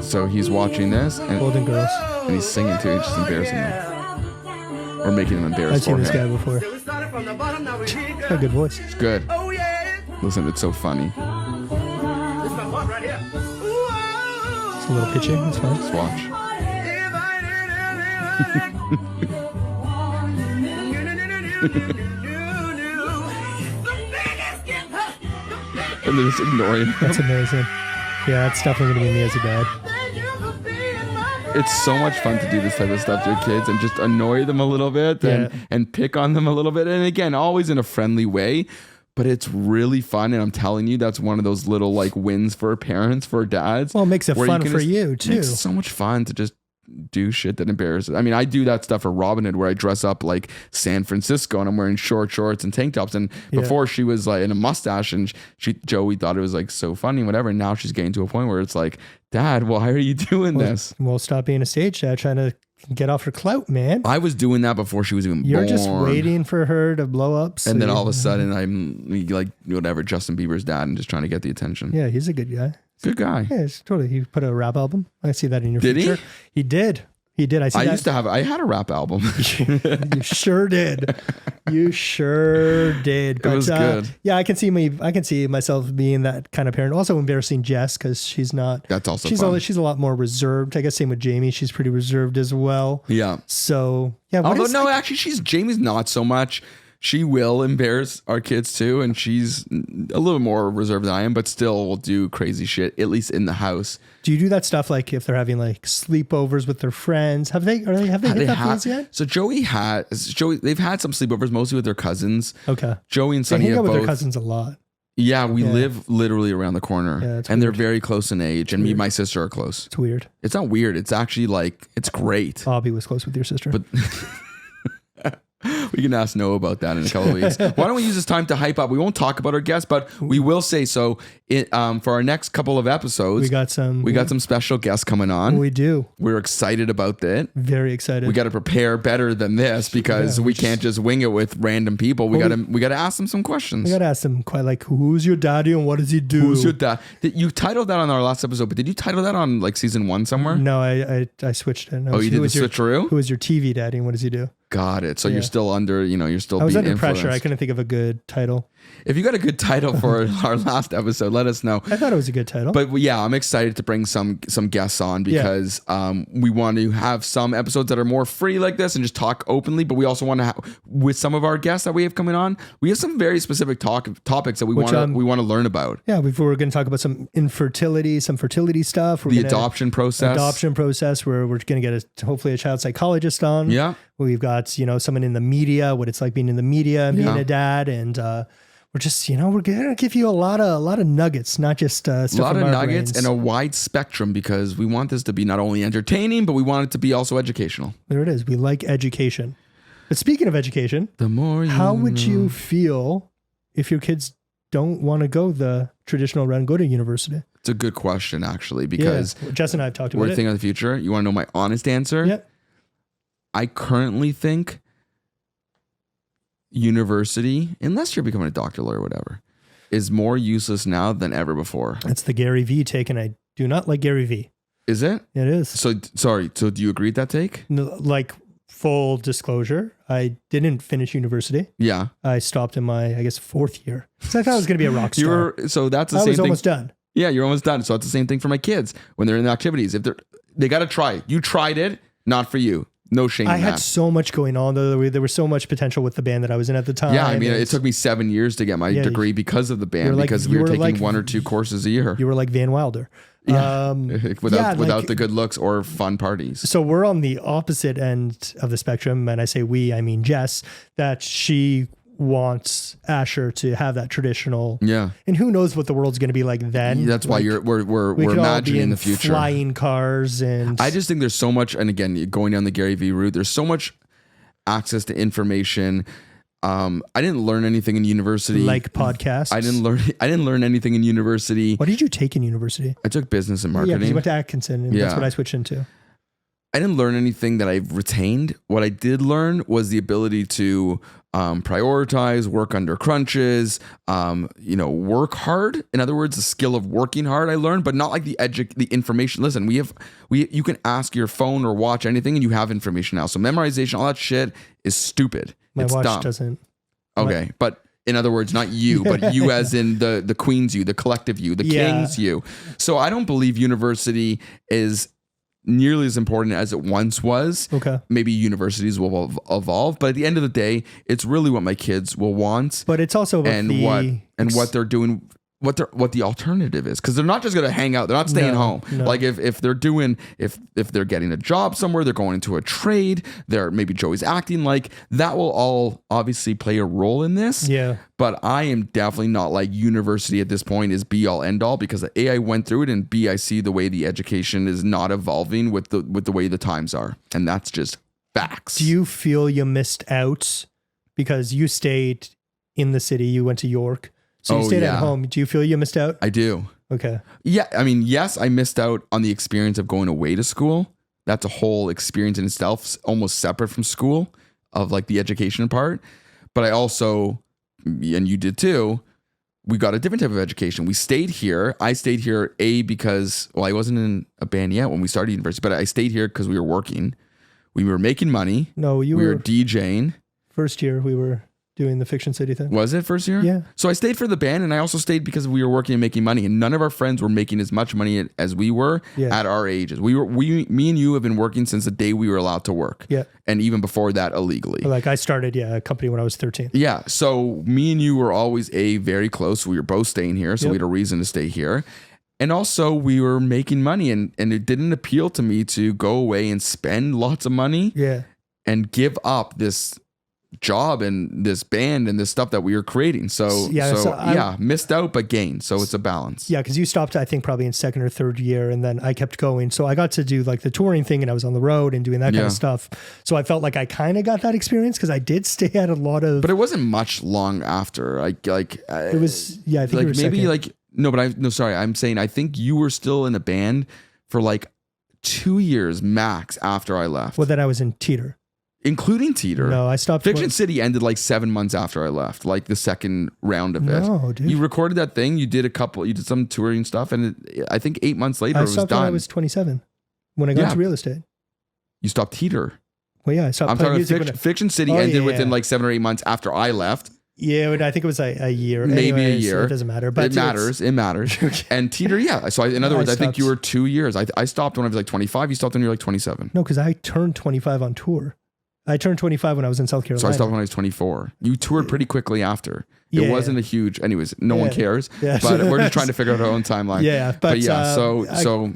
So he's watching this Golden Girls. and he's singing too. It's just embarrassing them. Or making them embarrassed. I've seen for this him. guy before. Got a good voice. It's good. Listen, it's so funny. It's a little pitchy. It's fine. Just watch. And they're just ignoring him. That's amazing. Yeah, it's definitely gonna be me as a dad. It's so much fun to do this type of stuff to your kids and just annoy them a little bit and pick on them a little bit. And again, always in a friendly way, but it's really fun. And I'm telling you, that's one of those little like wins for parents, for dads. Well, it makes it where fun can for just- you It too. makes it so much fun to just do shit that embarrasses. I mean, I do that stuff for Robin Hood where I dress up like San Francisco and I'm wearing short shorts and tank tops. And before she was like in a mustache and Joey thought it was like so funny, whatever. And now she's getting to a point where it's like, Dad, why are you doing this? Well, stop being a stage dad trying to get off her clout, man. I was doing that before she was even You're born. just waiting for her to blow up. And then all of a sudden I'm like, whatever, Justin Bieber's dad and just trying to get the attention. Yeah, he's a good guy. Good guy. Yeah, it's totally. He put a rap album. I see that in your Did he? future. He did. He did. I had a rap album. You sure did. You sure did. But, it was good. Yeah, I can see myself being that kind of parent. Also embarrassing Jess because she's not. That's also she's fun. she's a lot more reserved. I guess same with Jamie. She's pretty reserved as well. Yeah. So yeah. Although actually, Jamie's not so much. She will embarrass our kids too, and she's a little more reserved than I am, but still will do crazy shit, at least in the house. Do you do that stuff like if they're having like sleepovers with their friends? Have they hit that phase yet? So they've had some sleepovers, mostly with their cousins. Okay. Joey and They Sunny hang have out with both. their cousins a lot. Yeah, we live literally around the corner, Yeah, and they're very close in age. And me and my sister are close. It's weird. It's not weird. It's actually like it's great. Bobby was close with your sister. But we can ask Noah about that in a couple of weeks. Why don't we use this time to hype up? We won't talk about our guests, but we will say so. For our next couple of episodes, we got some special guests coming on. We do. We're excited about that. Very excited. We got to prepare better than this because we can't just wing it with random people. We got to ask them some questions. We got to ask them quite like, who's your daddy and what does he do? Who's your dad? You titled that on our last episode, but did you title that on like season 1 somewhere? No, I switched it. You did the switcheroo? Who is your TV daddy and what does he do? Got it. So you're still under, you're still I was being under pressure. influenced. I couldn't think of a good title. If you got a good title for our last episode, let us know. I thought it was a good title. But yeah, I'm excited to bring some guests on because we want to have some episodes that are more free like this and just talk openly. But we also want to have, with some of our guests that we have coming on, we have some very specific topics that we want to learn about. Yeah, we're going to talk about some infertility, some fertility stuff. Adoption process. Where we're going to get hopefully a child psychologist on. Yeah. We've got, someone in the media, what it's like being in the media and being a dad. And we're just, we're going to give you a lot of nuggets, not just stuff. A lot of nuggets brains. and a wide spectrum because we want this to be not only entertaining, but we want it to be also educational. There it is. We like education. But speaking of education, how would you feel if your kids don't want to go the traditional route and go to university? It's a good question, actually, because Jess and I have talked about it. We're thinking of the future. You want to know my honest answer? Yeah. I currently think university, unless you're becoming a doctor, lawyer, whatever, is more useless now than ever before. That's the Gary V take, and I do not like Gary V. Is it? It is. So, sorry. So do you agree with that take? No, like, full disclosure, I didn't finish university. Yeah. I stopped in my, 4th year. So I thought I was going to be a rock star. So that's the same thing. I was almost done. Yeah, you're almost done. So it's the same thing for my kids when they're in the activities. If they got to try it. You tried it, not for you. No shame in that. I had so much going on though. There was so much potential with the band that I was in at the time. Yeah, I mean, it took me 7 years to get my degree because of the band, because we were taking 1 or 2 courses a year. You were like Van Wilder. Yeah. without the good looks or fun parties. So we're on the opposite end of the spectrum. And I say we, I mean Jess, that she wants Asher to have that traditional. Yeah. And who knows what the world's going to be like then. That's why we're imagining the future. Flying cars and. I just think there's so much, and again, going down the Gary Vee route, there's so much access to information. I didn't learn anything in university. Like podcasts. I didn't learn anything in university. What did you take in university? I took business and marketing. Yeah, you went to Atkinson, and that's what I switched into. I didn't learn anything that I've retained. What I did learn was the ability to prioritize, work under crunches, work hard. In other words, the skill of working hard I learned, but not like the information. Listen, you can ask your phone or watch anything and you have information now. So memorization, all that shit is stupid. It's watch dumb. Doesn't. Okay, but in other words, not you, but you as in the queen's you, the collective you, the king's you. So I don't believe university is nearly as important as it once was. Okay. Maybe universities will evolve, but at the end of the day, it's really what my kids will want. But it's also about what they're doing, what the alternative is, because they're not just going to hang out. They're not staying home. No. Like if they're getting a job somewhere, they're going into a trade. Maybe Joey's acting, like that will all obviously play a role in this. Yeah. But I am definitely not like university at this point is be all end all, because A, I went through it, and B, I see the way the education is not evolving with the way the times are, and that's just facts. Do you feel you missed out because you stayed in the city? You went to York. So you stayed at home. Do you feel you missed out? I do. Okay. Yeah. I mean, yes, I missed out on the experience of going away to school. That's a whole experience in itself, almost separate from school, of like the education part. But I also, and you did too, we got a different type of education. We stayed here. I stayed here, because, I wasn't in a band yet when we started university, but I stayed here because we were working. We were making money. No, we were DJing. First year we were doing the Fiction City thing. Was it first year? Yeah. So I stayed for the band, and I also stayed because we were working and making money, and none of our friends were making as much money as we were at our ages. Me and you have been working since the day we were allowed to work. Yeah. And even before that, illegally. Like I started, a company when I was 13. Yeah. So me and you were always very close. We were both staying here, so we had a reason to stay here. And also we were making money, and it didn't appeal to me to go away and spend lots of money. Yeah. And give up this job and this band and this stuff that we were creating. So missed out but gained. So it's a balance. Yeah, because you stopped, I think, probably in second or third year, and then I kept going. So I got to do like the touring thing, and I was on the road and doing that kind of stuff. So I felt like I kind of got that experience because I did stay at a lot of. But it wasn't much long after. It was. Yeah, I think like maybe second. I'm saying I think you were still in a band for like 2 years max after I left. Well, then I was in Teeter. Including Teeter. No, I stopped. Fiction City ended like 7 months after I left, like the second round of it. No, dude. You recorded that thing. You did some touring stuff, and I think 8 months later it was done. I stopped when I was 27 when I got into real estate. You stopped Teeter. Well, yeah, I stopped playing music. Fiction City ended within like 7 or 8 months after I left. Yeah, I think it was a year. Maybe a year. So it doesn't matter. But it matters. Okay. And Teeter, yeah. So in other words, I think you were 2 years. I stopped when I was like 25. You stopped when you were like 27. No, because I turned 25 on tour. I turned 25 when I was in South Carolina. So I stopped when I was 24. You toured pretty quickly after. It wasn't a huge. Anyways, no one cares. Yeah. But we're just trying to figure out our own timeline. Yeah, but yeah. So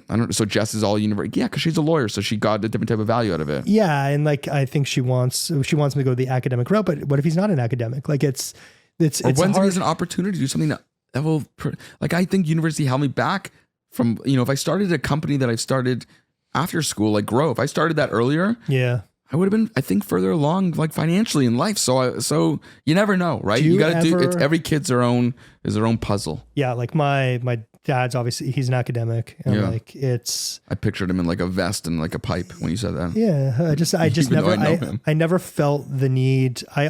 I don't. So Jess is all university. Yeah, because she's a lawyer, so she got a different type of value out of it. Yeah, and like I think she wants me to go the academic route. But what if he's not an academic? Like it's when there's an opportunity to do something that will. Like I think university held me back from. If I started a company that I started after school, like Grow, if I started that earlier. Yeah. I would have been, I think, further along, like financially in life. So you never know, right? You got to it's every kid's their own puzzle. Yeah, like my dad's obviously he's an academic, and like I pictured him in like a vest and like a pipe when you said that. Yeah, I just never I never felt the need. I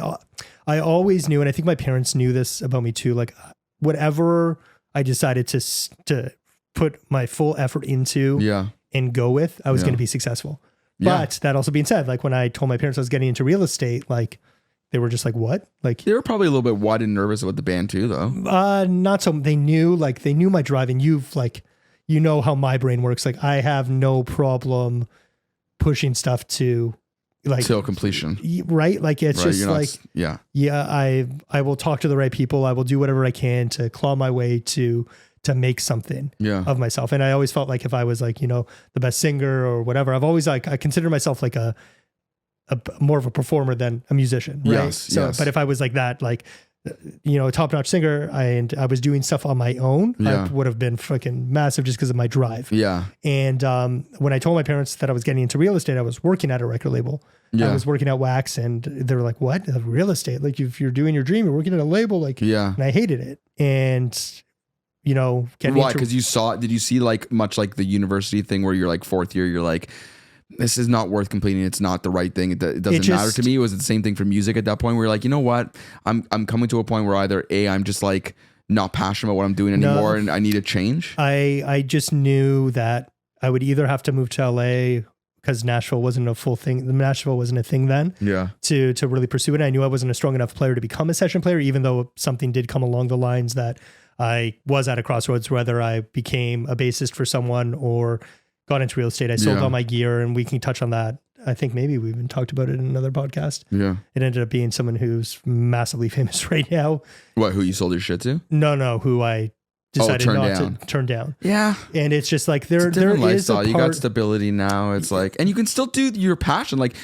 always knew, and I think my parents knew this about me too. Like whatever I decided to put my full effort into, and go with, I was going to be successful. But that also being said, like when I told my parents I was getting into real estate, like they were just like, what? Like, they were probably a little bit wide and nervous about the band too, though. Not so. They knew my drive, and you know how my brain works. Like, I have no problem pushing stuff to like till completion, right? Like, it's right, just like, I will talk to the right people. I will do whatever I can to claw my way to make something of myself. And I always felt like if I was like, the best singer or whatever, I've always I consider myself like a more of a performer than a musician. Right. Yes. But if I was like that, like, a top-notch singer and I was doing stuff on my own, I would have been fucking massive just because of my drive. Yeah. And when I told my parents that I was getting into real estate, I was working at a record label. I was working at Wax, and they were like, what? Real estate? Like, if you're doing your dream, you're working at a label. Like, and I hated it. And why? Because did you see like much like the university thing where you're like fourth year, you're like, this is not worth completing. It's not the right thing. It doesn't matter to me. It was the same thing for music at that point where you're like, you know what? I'm coming to a point where either I'm just like not passionate about what I'm doing anymore and I need a change. I just knew that I would either have to move to LA because Nashville wasn't a full thing. Nashville wasn't a thing then. Yeah. To really pursue it. I knew I wasn't a strong enough player to become a session player, even though something did come along the lines that I was at a crossroads, whether I became a bassist for someone or got into real estate. I sold all my gear, and we can touch on that. I think maybe we even talked about it in another podcast. Yeah. It ended up being someone who's massively famous right now. What, who you sold your shit to? No, who I decided not to turn down. Yeah. And it's just like there is lifestyle. a part. You got stability now. It's like, and you can still do your passion. Like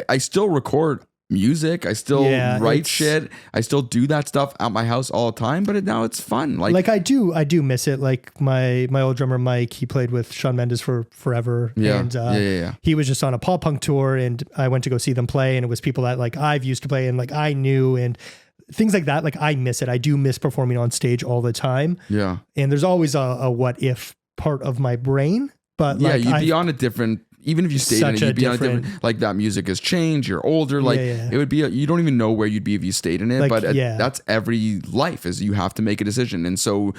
I still record music. I still write shit. I still do that stuff at my house all the time, but now it's fun. Like I do miss it. Like my old drummer, Mike, he played with Shawn Mendes for forever. Yeah. And he was just on a pop punk tour, and I went to go see them play, and it was people that like I've used to play and like I knew, and things like that. Like, I miss it. I do miss performing on stage all the time. Yeah. And there's always a what if part of my brain, but you'd be on a different, even if you stayed in it, you'd be on a different, like that music has changed, you're older, like it would be, you don't even know where you'd be if you stayed in it, like, but that's every life is you have to make a decision. And so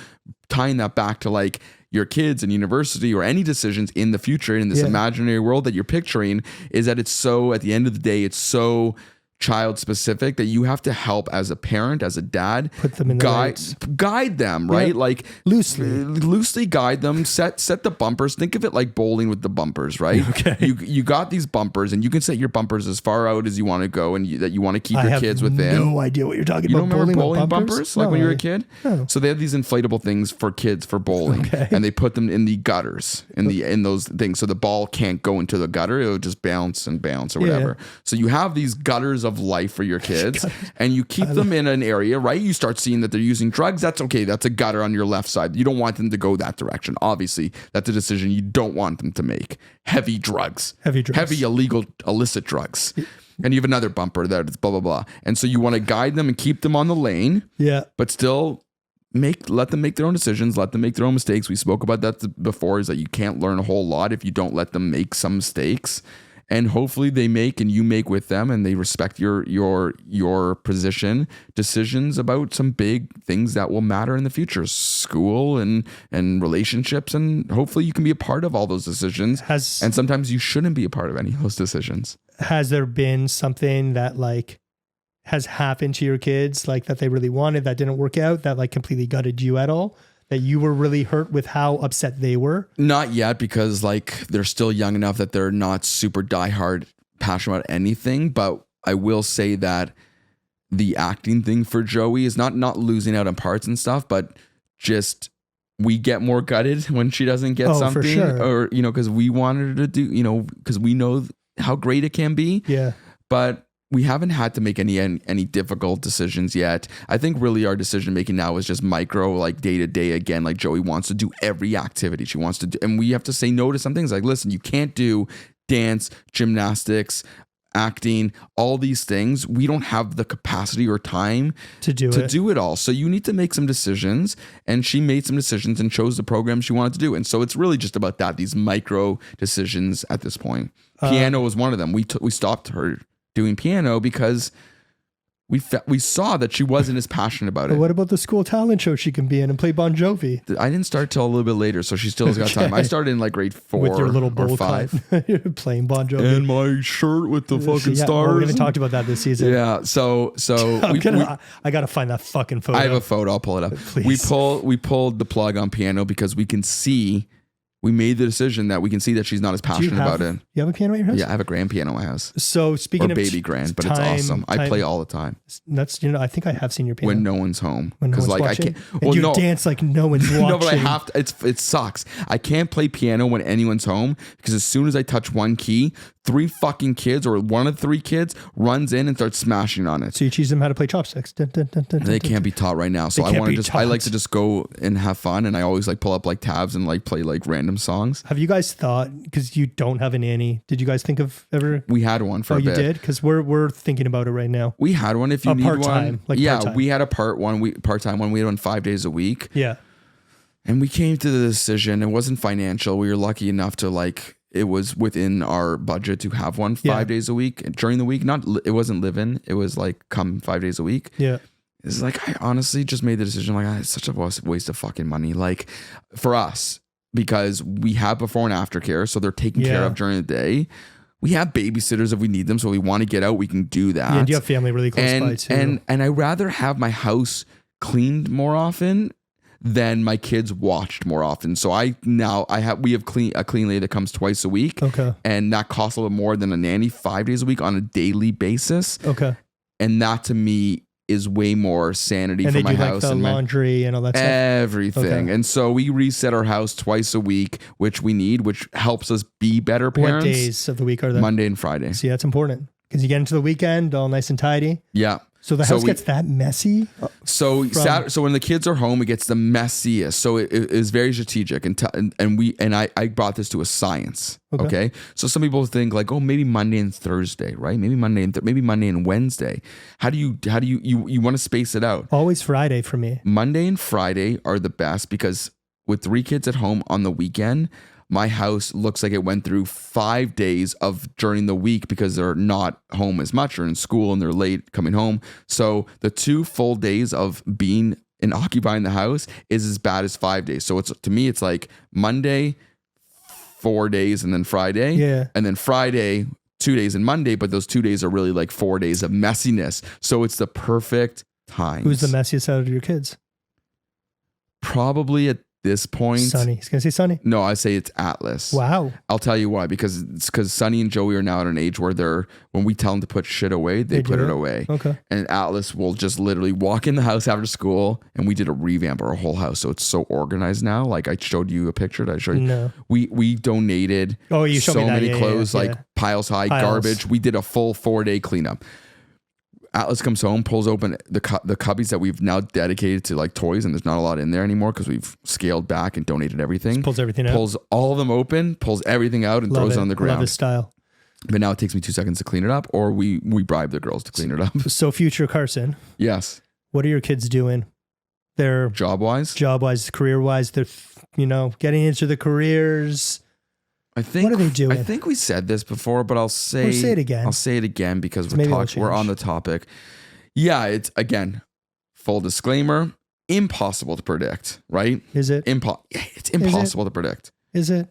tying that back to like your kids and university or any decisions in the future in this imaginary world that you're picturing is that it's so, at the end of the day, it's so child specific that you have to help as a parent, as a dad, put them in the guide them, right? Yeah. Like loosely guide them, set the bumpers. Think of it like bowling with the bumpers, right? Okay. You got these bumpers, and you can set your bumpers as far out as you want to go, and that you want to keep your kids within. No idea what you're talking about. You don't remember bowling bumpers? Like when you were a kid? No. So they have these inflatable things for kids for bowling, and they put them in the gutters in those things, so the ball can't go into the gutter; it'll just bounce or whatever. So you have these gutters of life for your kids, and you keep them in an area, right? You start seeing that they're using drugs. That's okay. That's a gutter on your left side. You don't want them to go that direction. Obviously, that's a decision you don't want them to make. Heavy drugs, heavy illegal illicit drugs. And you have another bumper that's blah, blah, blah. And so you want to guide them and keep them on the lane, but still let them make their own decisions, let them make their own mistakes. We spoke about that before, is that you can't learn a whole lot if you don't let them make some mistakes. And hopefully they make, and you make with them, and they respect your position, decisions about some big things that will matter in the future, school and relationships, and hopefully you can be a part of all those decisions. And sometimes you shouldn't be a part of any of those decisions. Has there been something that like has happened to your kids, like that they really wanted that didn't work out, that like completely gutted you at all? That you were really hurt with how upset they were? Not yet, because like they're still young enough that they're not super diehard passionate about anything. But I will say that the acting thing for Joey is not losing out on parts and stuff, but just we get more gutted when she doesn't get something, for sure. Or because we wanted her to do, because we know how great it can be. Yeah, but we haven't had to make any difficult decisions yet. I think really our decision making now is just micro, like day to day. Again, like Joey wants to do every activity she wants to do, and we have to say no to some things. Like, listen, you can't do dance, gymnastics, acting, all these things. We don't have the capacity or time to do it all. So you need to make some decisions, and she made some decisions and chose the program she wanted to do. And so it's really just about that, these micro decisions at this point. Piano was one of them. We stopped her doing piano because we saw that she wasn't as passionate about But it. what about the school talent show she can be in and play Bon Jovi? I didn't start till a little bit later, so she still has got time. I started in like grade 4 With your little or bowl 5. cut. Playing Bon Jovi. And my shirt with the fucking Yeah, stars. we're going to talk about that this season. Yeah, so I got to find that fucking photo. I have a photo. I'll pull it up. Please. We pulled the plug on piano because we can see. We made the decision that we can see that she's not as passionate about it. You have a piano at your house? Yeah, I have a grand piano in my house. So speaking Or of baby grand, but it's awesome. I play all the time That's I think I have seen your piano when no one's home when no one's like watching. I can't. And you dance like no one's watching. No, but I have to. It sucks. I can't play piano when anyone's home because as soon as I touch one key, 3 fucking kids or one of 3 kids runs in and starts smashing on it. So you teach them how to play chopsticks. They can't be taught right now. So I like to just go and have fun, and I always like pull up like tabs and like play like random songs. Have you guys thought, because you don't have a nanny, did you guys think of ever? We had one for a bit. You did? Because we're thinking about it right now. We had one if you need part-time, one. part-time. We had a part-time one. We had one 5 days a week. Yeah. And we came to the decision. It wasn't financial. We were lucky enough to it was within our budget to have one 5 days a week during the week. It wasn't live-in. It was like come 5 days a week. Yeah. It's like, I honestly just made the decision. Like, it's such a waste of fucking money. Like for us, because we have before and after care. So they're taken care of during the day. We have babysitters if we need them. So we want to get out, we can do that. Yeah, and you have family really close by too. And I rather have my house cleaned more often than my kids watched more often. So we have a clean lady that comes twice a week. Okay. And that costs a little more than a nanny 5 days a week on a daily basis. Okay. And that to me is way more sanity for my house. Like the laundry and all that stuff? Everything. Okay. And so we reset our house twice a week, which we need, which helps us be better parents. What days of the week are they? Monday and Friday. See, that's important because you get into the weekend all nice and tidy. Yeah. So the house gets that messy? So when the kids are home, it gets the messiest. So it is very strategic. And I brought this to a science. Okay. So some people think like, oh, maybe Monday and Thursday, right? Maybe Monday and Wednesday. How do you want to space it out? Always Friday for me. Monday and Friday are the best because with 3 kids at home on the weekend, my house looks like it went through 5 days of during the week because they're not home as much or in school and they're late coming home. So the 2 full days of being and occupying the house is as bad as 5 days. So to me, it's like Monday, 4 days, and then Friday. Yeah. And then Friday, 2 days and Monday, but those 2 days are really like 4 days of messiness. So it's the perfect time. Who's the messiest out of your kids? Probably at this point, Sonny. He's gonna say Sonny. No, I say it's Atlas. Wow. I'll tell you why. Because Sonny and Joey are now at an age where when we tell them to put shit away, they put it away. Okay. And Atlas will just literally walk in the house after school, and we did a revamp of our whole house, so it's so organized now. Like I showed you a picture. Did I show you? No. We donated. Oh, you showed me that. Many clothes, like piles high, garbage. We did a full 4-day cleanup. Atlas comes home, pulls open the cubbies that we've now dedicated to like toys, and there's not a lot in there anymore because we've scaled back and donated everything. Just pulls everything out. Pulls all of them open, pulls everything out, and throws it on the ground. Love his style. But now it takes me 2 seconds to clean it up, or we bribe the girls to clean it up. So future Carson. Yes. What are your kids doing? They're job-wise, career-wise. They're getting into the careers. What are they doing? I think we said this before, but I'll say it again. I'll say it again because we're on the topic. Yeah, it's again, full disclaimer, impossible to predict, right? Is it? It's impossible to predict. Is it?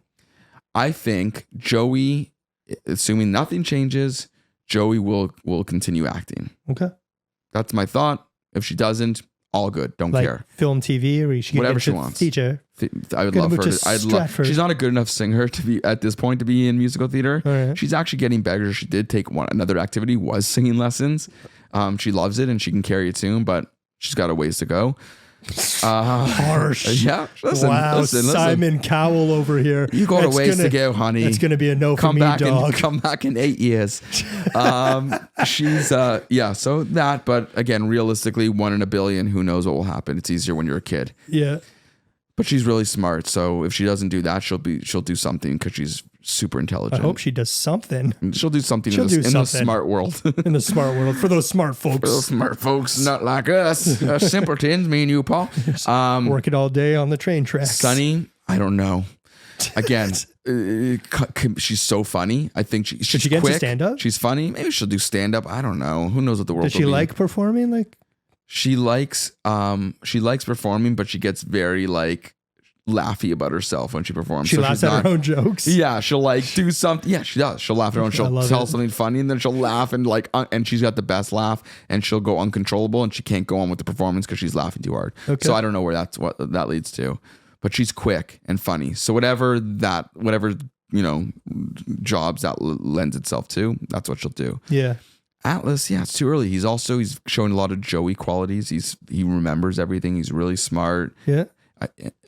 I think Joey, assuming nothing changes, Joey will continue acting. Okay. That's my thought. If she doesn't, all good. Don't care. Film, TV, or she whatever she wants. Teacher. I would love her. She's not a good enough singer to be at this point to be in musical theater. Right. She's actually getting better. She did take another activity, was singing lessons. She loves it and she can carry it soon, but she's got a ways to go. Harsh. Yeah. Listen. Simon Cowell over here. You got a ways to go, honey. It's going to be a no for me, dog. Come back in 8 years. She's, so that, but again, realistically, 1 in a billion, who knows what will happen. It's easier when you're a kid. Yeah. But she's really smart. So if she doesn't do that, she'll do something because she's super intelligent. I hope she does something. She'll do something in the smart world. In the smart world. For those smart folks. For those smart folks, not like us. Simpletons, me and you, Paul. Work it all day on the train tracks. Sonny, I don't know. Again, she's so funny. I think she's Did she get quick. to stand up? She's funny. Maybe she'll do stand up. I don't know. Who knows what the world Does she like performing? Like she likes performing, but she gets very like laughy about herself when she performs. She laughs at her own jokes. Yeah, she'll like do something. Yeah, she does. She'll laugh at her own. She'll tell something funny, and then she'll laugh and like, and she's got the best laugh, and she'll go uncontrollable, and she can't go on with the performance because she's laughing too hard. Okay. So I don't know what that leads to, but she's quick and funny. So whatever jobs that lends itself to, that's what she'll do. Yeah. Atlas, yeah, it's too early. He's showing a lot of Joey qualities. He remembers everything. He's really smart. Yeah.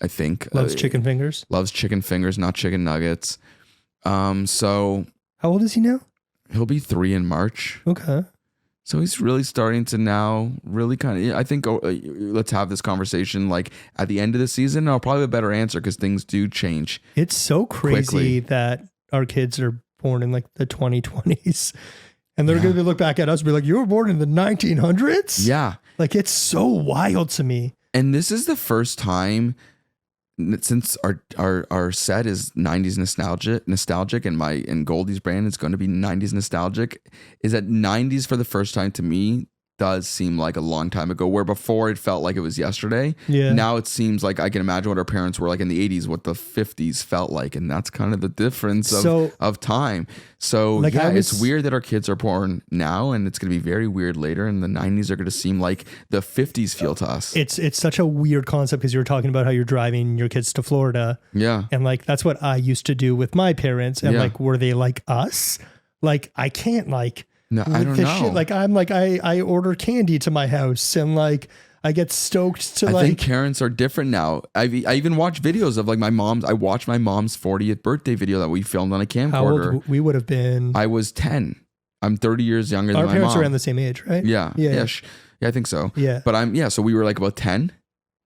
I think loves chicken fingers. Loves chicken fingers, not chicken nuggets. So how old is he now? He'll be 3 in March. Okay. So he's really starting to now really kind of. I think let's have this conversation like at the end of the season. I'll probably have a better answer because things do change. It's so crazy that our kids are born in like the 2020s, and they're going to look back at us and be like, "You were born in the 1900s." Yeah, like it's so wild to me. And this is the first time since our set is 90s nostalgic and Goldie's brand is going to be 90s nostalgic, is that 90s for the first time to me does seem like a long time ago, where before it felt like it was yesterday. Yeah. Now it seems like I can imagine what our parents were like in the 80s, what the 50s felt like. And that's kind of the difference of time. So like it's weird that our kids are born now, and it's going to be very weird later. And the 90s are going to seem like the 50s feel to us. It's such a weird concept because you were talking about how you're driving your kids to Florida. Yeah. And like, that's what I used to do with my parents. And like, were they like us? Like, I can't like... No, I don't know. Shit. Like I order candy to my house and like I get stoked to I think parents are different now. I even watch videos of like my mom's. I watched my mom's 40th birthday video that we filmed on a camcorder. How old we would have been? I was 10. I'm 30 years younger than my mom. Our parents are around the same age, right? Yeah. Yeah, I think so. Yeah. But so we were like about 10.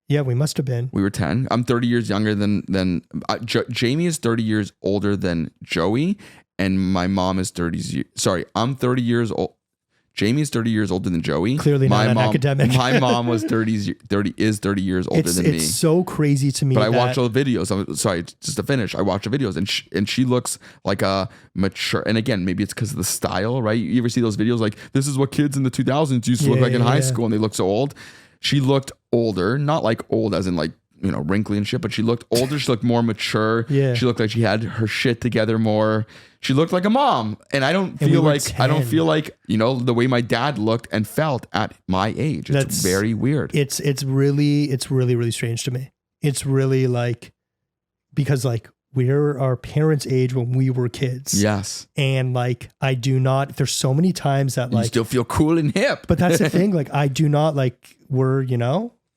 Yeah, we must have been. We were 10. I'm 30 years younger than Jamie is 30 years older than Joey. And my mom is 30. Sorry, I'm 30 years old. Jamie is 30 years older than Joey. Clearly not an academic. My mom was 30 years older than me. It's so crazy to me. But I watch all the videos. Sorry, just to finish, I watch the videos and she looks like a mature. And again, maybe it's because of the style, right? You ever see those videos like this is what kids in the 2000s used to look like in high school, and they look so old. She looked older, not like old as in like, wrinkly and shit, but she looked older. She looked more mature. Yeah. She looked like she had her shit together more. She looked like a mom. And I don't feel like the way my dad looked and felt at my age. It's very weird. It's really, really strange to me. It's really like, because like we're our parents' age when we were kids. Yes. And like, there's so many times that like. You still feel cool and hip. But that's the thing. Like, I do not like, we're,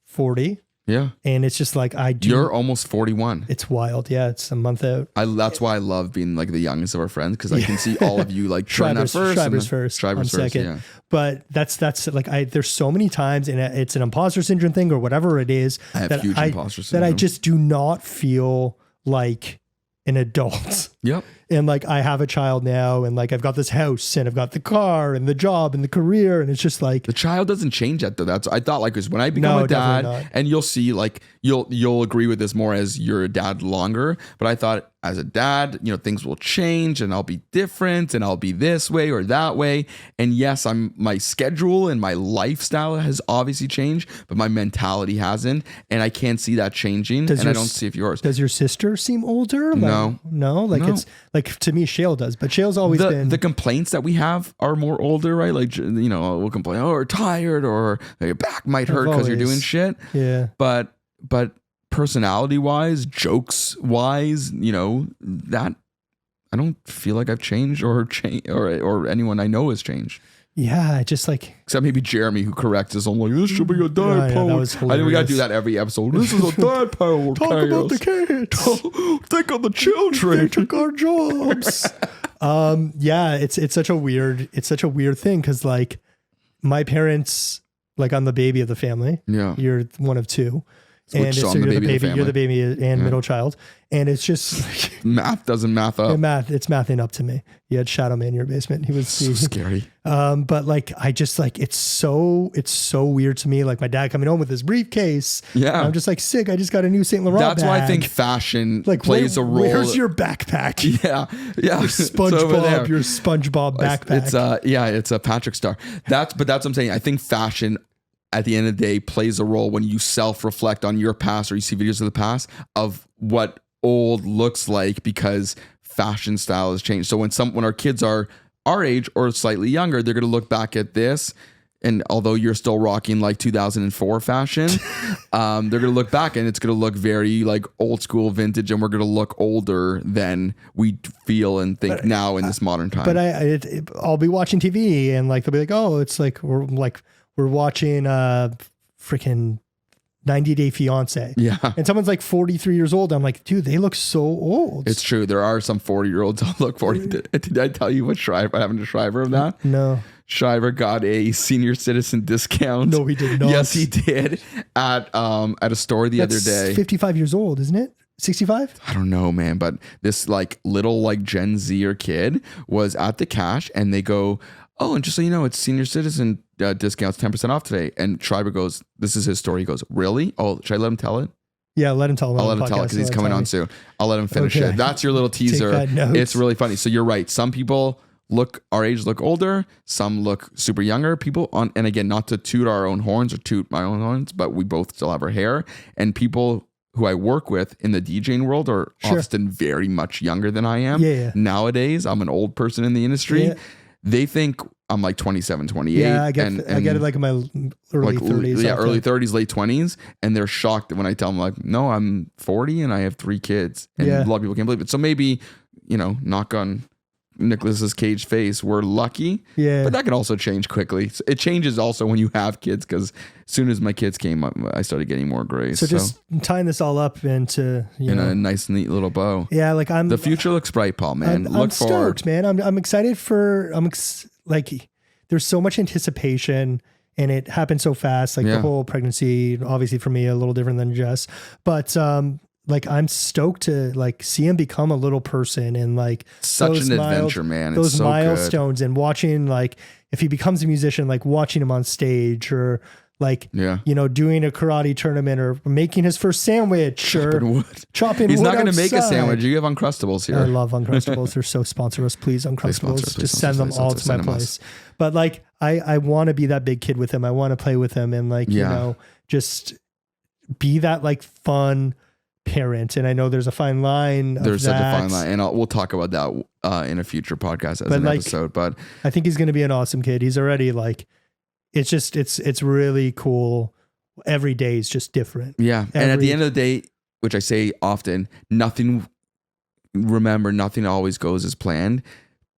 40. Yeah. And it's just like, You're almost 41. It's wild. Yeah. It's a month out. That's why I love being like the youngest of our friends, because I can see all of you like Schreiber's first. Second. Yeah. But that's like, there's so many times, and it's an imposter syndrome thing or whatever it is. I have huge imposter syndrome. That I just do not feel like an adult. Yep. And like, I have a child now, and like, I've got this house, and I've got the car and the job and the career. And it's just like, the child doesn't change that though. I thought like, because when I become a dad, and you'll see like, you'll agree with this more as you're a dad longer, but I thought as a dad, things will change and I'll be different and I'll be this way or that way. And yes, my schedule and my lifestyle has obviously changed, but my mentality hasn't. And I can't see that changing. I don't see if yours. Does your sister seem older? No. It's like, to me, Shale does, but Shale's always been. The complaints that we have are more older, right? Like, we'll complain, we're tired, or your back might hurt because you're doing shit. Yeah. But personality wise, jokes wise, that I don't feel like I've changed or anyone I know has changed. Yeah, just like, except maybe Jeremy, who corrects us. I'm like, this should be a dad power. I think we gotta do that every episode. This is a dad power. Talk about the kids. Think of the children. They took our jobs. Yeah, it's such a weird thing, because like my parents, like, I'm the baby of the family. Yeah, you're one of two. And so you're the baby and middle child. And it's just math doesn't math up. It's mathing up to me. You had Shadow Man in your basement. He was so scary. But like, I just like, it's so weird to me. Like my dad coming home with his briefcase. Yeah. I'm just like, sick. I just got a new Saint Laurent That's bag. why I think fashion plays a role. Where's your backpack? Yeah. Yeah. Your SpongeBob backpack. It's a Patrick Star. That's what I'm saying. I think fashion at the end of the day plays a role when you self-reflect on your past or you see videos of the past of what old looks like, because fashion style has changed. So when our kids are our age or slightly younger, they're going to look back at this, and although you're still rocking like 2004 fashion, they're going to look back and it's going to look very like old school vintage, and we're going to look older than we feel and think now in this modern time. But I'll be watching TV and like they'll be like, oh, it's like we're watching freaking 90 Day Fiance. Yeah. And someone's like 43 years old. I'm like, dude, they look so old. It's true. There are some 40-year-olds that look 40. Did I tell you what Shriver happened to Shriver of that? No. Shriver got a senior citizen discount. No, he did not. Yes, he did at a store the other day. 55 years old, isn't it? 65? I don't know, man. But this like little like Gen Zer kid was at the cash and they go, oh, and just so you know, it's senior citizen discounts 10% off today. And Schreiber goes, this is his story. He goes, really? Oh, should I let him tell it? Yeah, let him tell it. I'll let him tell it because he's coming on soon. I'll let him finish it. That's your little teaser. It's really funny. So you're right. Some people our age look older. Some look super younger. And again, not to toot our own horns or toot my own horns, but we both still have our hair. And people who I work with in the DJing world are often very much younger than I am. Yeah. Nowadays, I'm an old person in the industry. Yeah. They think I'm like 27, 28. Yeah, I get it like in my early 30s. Yeah, early 30s, late 20s. And they're shocked when I tell them like, no, I'm 40 and I have 3 kids. And a lot of people can't believe it. So maybe, knock on Nicholas's caged face, we're lucky. Yeah. But that can also change quickly. It changes also when you have kids, because as soon as my kids came up, I started getting more grace. So just tying this all up into a nice, neat little bow. Yeah, like the future looks bright, Paul, man. I'm stoked, man. I'm excited like there's so much anticipation and it happened so fast. Like the whole pregnancy, obviously for me, a little different than Jess, but like I'm stoked to like see him become a little person and like such an adventure, man. Those so milestones good. And watching like if he becomes a musician, like watching him on stage or like, doing a karate tournament or making his first sandwich or chopping wood. He's not going to make a sandwich. You have Uncrustables here. I love Uncrustables. They're so sponsor us. Please, Uncrustables. Just send them all to my place. But like, I want to be that big kid with him. I want to play with him and like, just be that like fun parent. And I know there's a fine line. There's such a fine line. And we'll talk about that in a future podcast as an episode. But I think he's going to be an awesome kid. He's already like, it's really cool. Every day is just different. Yeah. And at the end of the day, which I say often, nothing always goes as planned.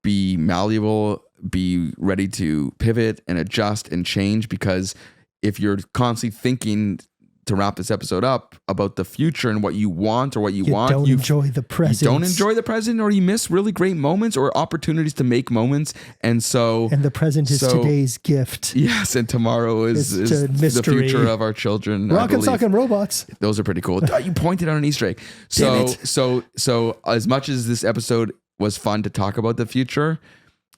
Be malleable, be ready to pivot and adjust and change, because if you're constantly thinking, to wrap this episode up, about the future and what you want or what you want, don't enjoy the present. You don't enjoy the present, or you miss really great moments or opportunities to make moments. And the present is today's gift. Yes, and tomorrow is the future of our children. Rock and Sock and Robots. Those are pretty cool. You pointed out an Easter egg. So as much as this episode was fun to talk about the future,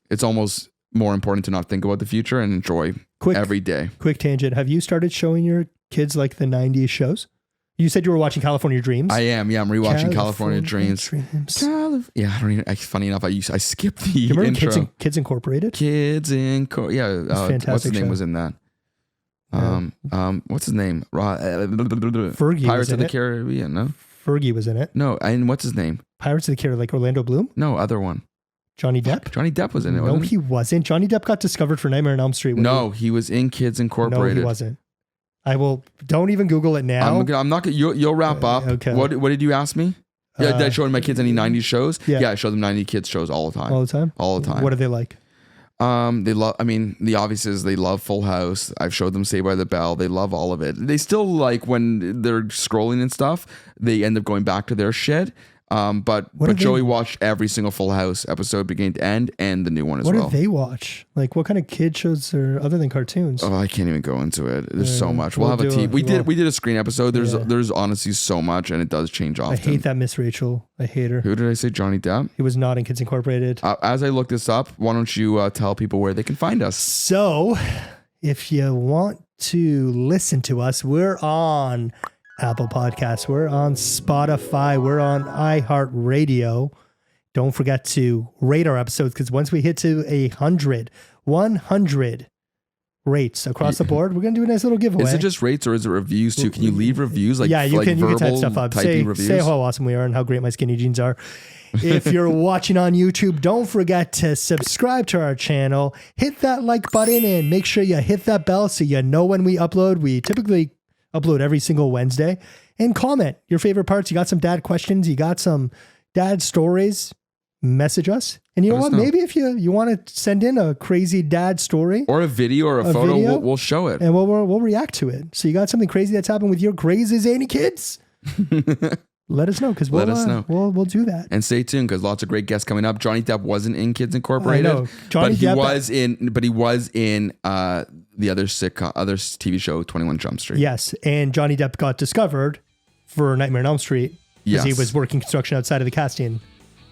it's almost more important to not think about the future and enjoy every day. Quick tangent. Have you started showing your kids like the 90s shows? You said you were watching California Dreams. I am. Yeah, I'm rewatching California Dreams. I don't even. Funny enough, I skipped the you remember intro. Kids Incorporated. Fantastic. What's his name was in that? What's his name? Fergie. Pirates of the Caribbean. No. Fergie was in it. No, and what's his name? Pirates of the Caribbean, like Orlando Bloom. No, other one. Johnny Depp? Johnny Depp was in it. No, he wasn't. Johnny Depp got discovered for Nightmare on Elm Street. No, he was in Kids Incorporated. No, he wasn't. Don't even Google it now. I'm not gonna, you'll wrap up. Okay. What did you ask me? Yeah, did I show my kids any 90s shows? Yeah. I show them 90 kids shows all the time. All the time? All the time. What are they like? They love, the obvious is they love Full House. I've showed them Saved by the Bell. They love all of it. They still like when they're scrolling and stuff, they end up going back to their shit. But Joey watched every single Full House episode beginning to end, and the new one as well. What do they watch? Like, what kind of kid shows are other than cartoons? Oh, I can't even go into it. There's so much. We'll have a team. We did a screen episode. There's honestly so much, and it does change often. I hate that Miss Rachel. I hate her. Who did I say? Johnny Depp? He was not in Kids Incorporated. As I look this up, why don't you tell people where they can find us? So, if you want to listen to us, we're on Apple Podcasts, we're on Spotify, we're on iHeartRadio. Don't forget to rate our episodes, because once we hit to 100 rates across the board, we're gonna do a nice little giveaway. Is it just rates or is it reviews too? Can you leave reviews? You can type stuff up. Say how awesome we are and how great my skinny jeans are. If you're watching on YouTube, don't forget to subscribe to our channel, hit that like button, and make sure you hit that bell so you know when we upload. We typically upload every single Wednesday. And comment your favorite parts. You got some dad questions, you got some dad stories, message us. And you know what? Maybe if you want to send in a crazy dad story or a video or a photo, we'll show it. And we'll react to it. So you got something crazy that's happened with your crazy zany kids? Let us know, because we'll do that. And stay tuned, because lots of great guests coming up. Johnny Depp wasn't in Kids Incorporated. I know. He was in the other TV show, 21 Jump Street. Yes, and Johnny Depp got discovered for Nightmare on Elm Street because he was working construction outside of the casting.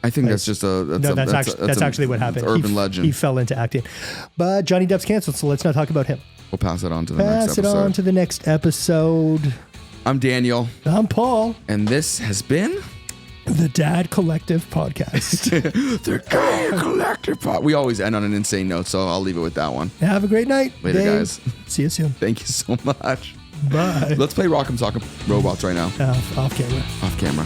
I think that's just that's actually what happened. Urban legend. He fell into acting, but Johnny Depp's canceled, so let's not talk about him. We'll pass it on to the next episode. Pass it on to the next episode. I'm Daniel. I'm Paul. And this has been the Dad Collective Podcast. The Dad Collective Podcast. We always end on an insane note, so I'll leave it with that one. Have a great night. Later, guys. See you soon. Thank you so much. Bye. Let's play Rock'em Sock'em Robots right now. Off camera. Off camera.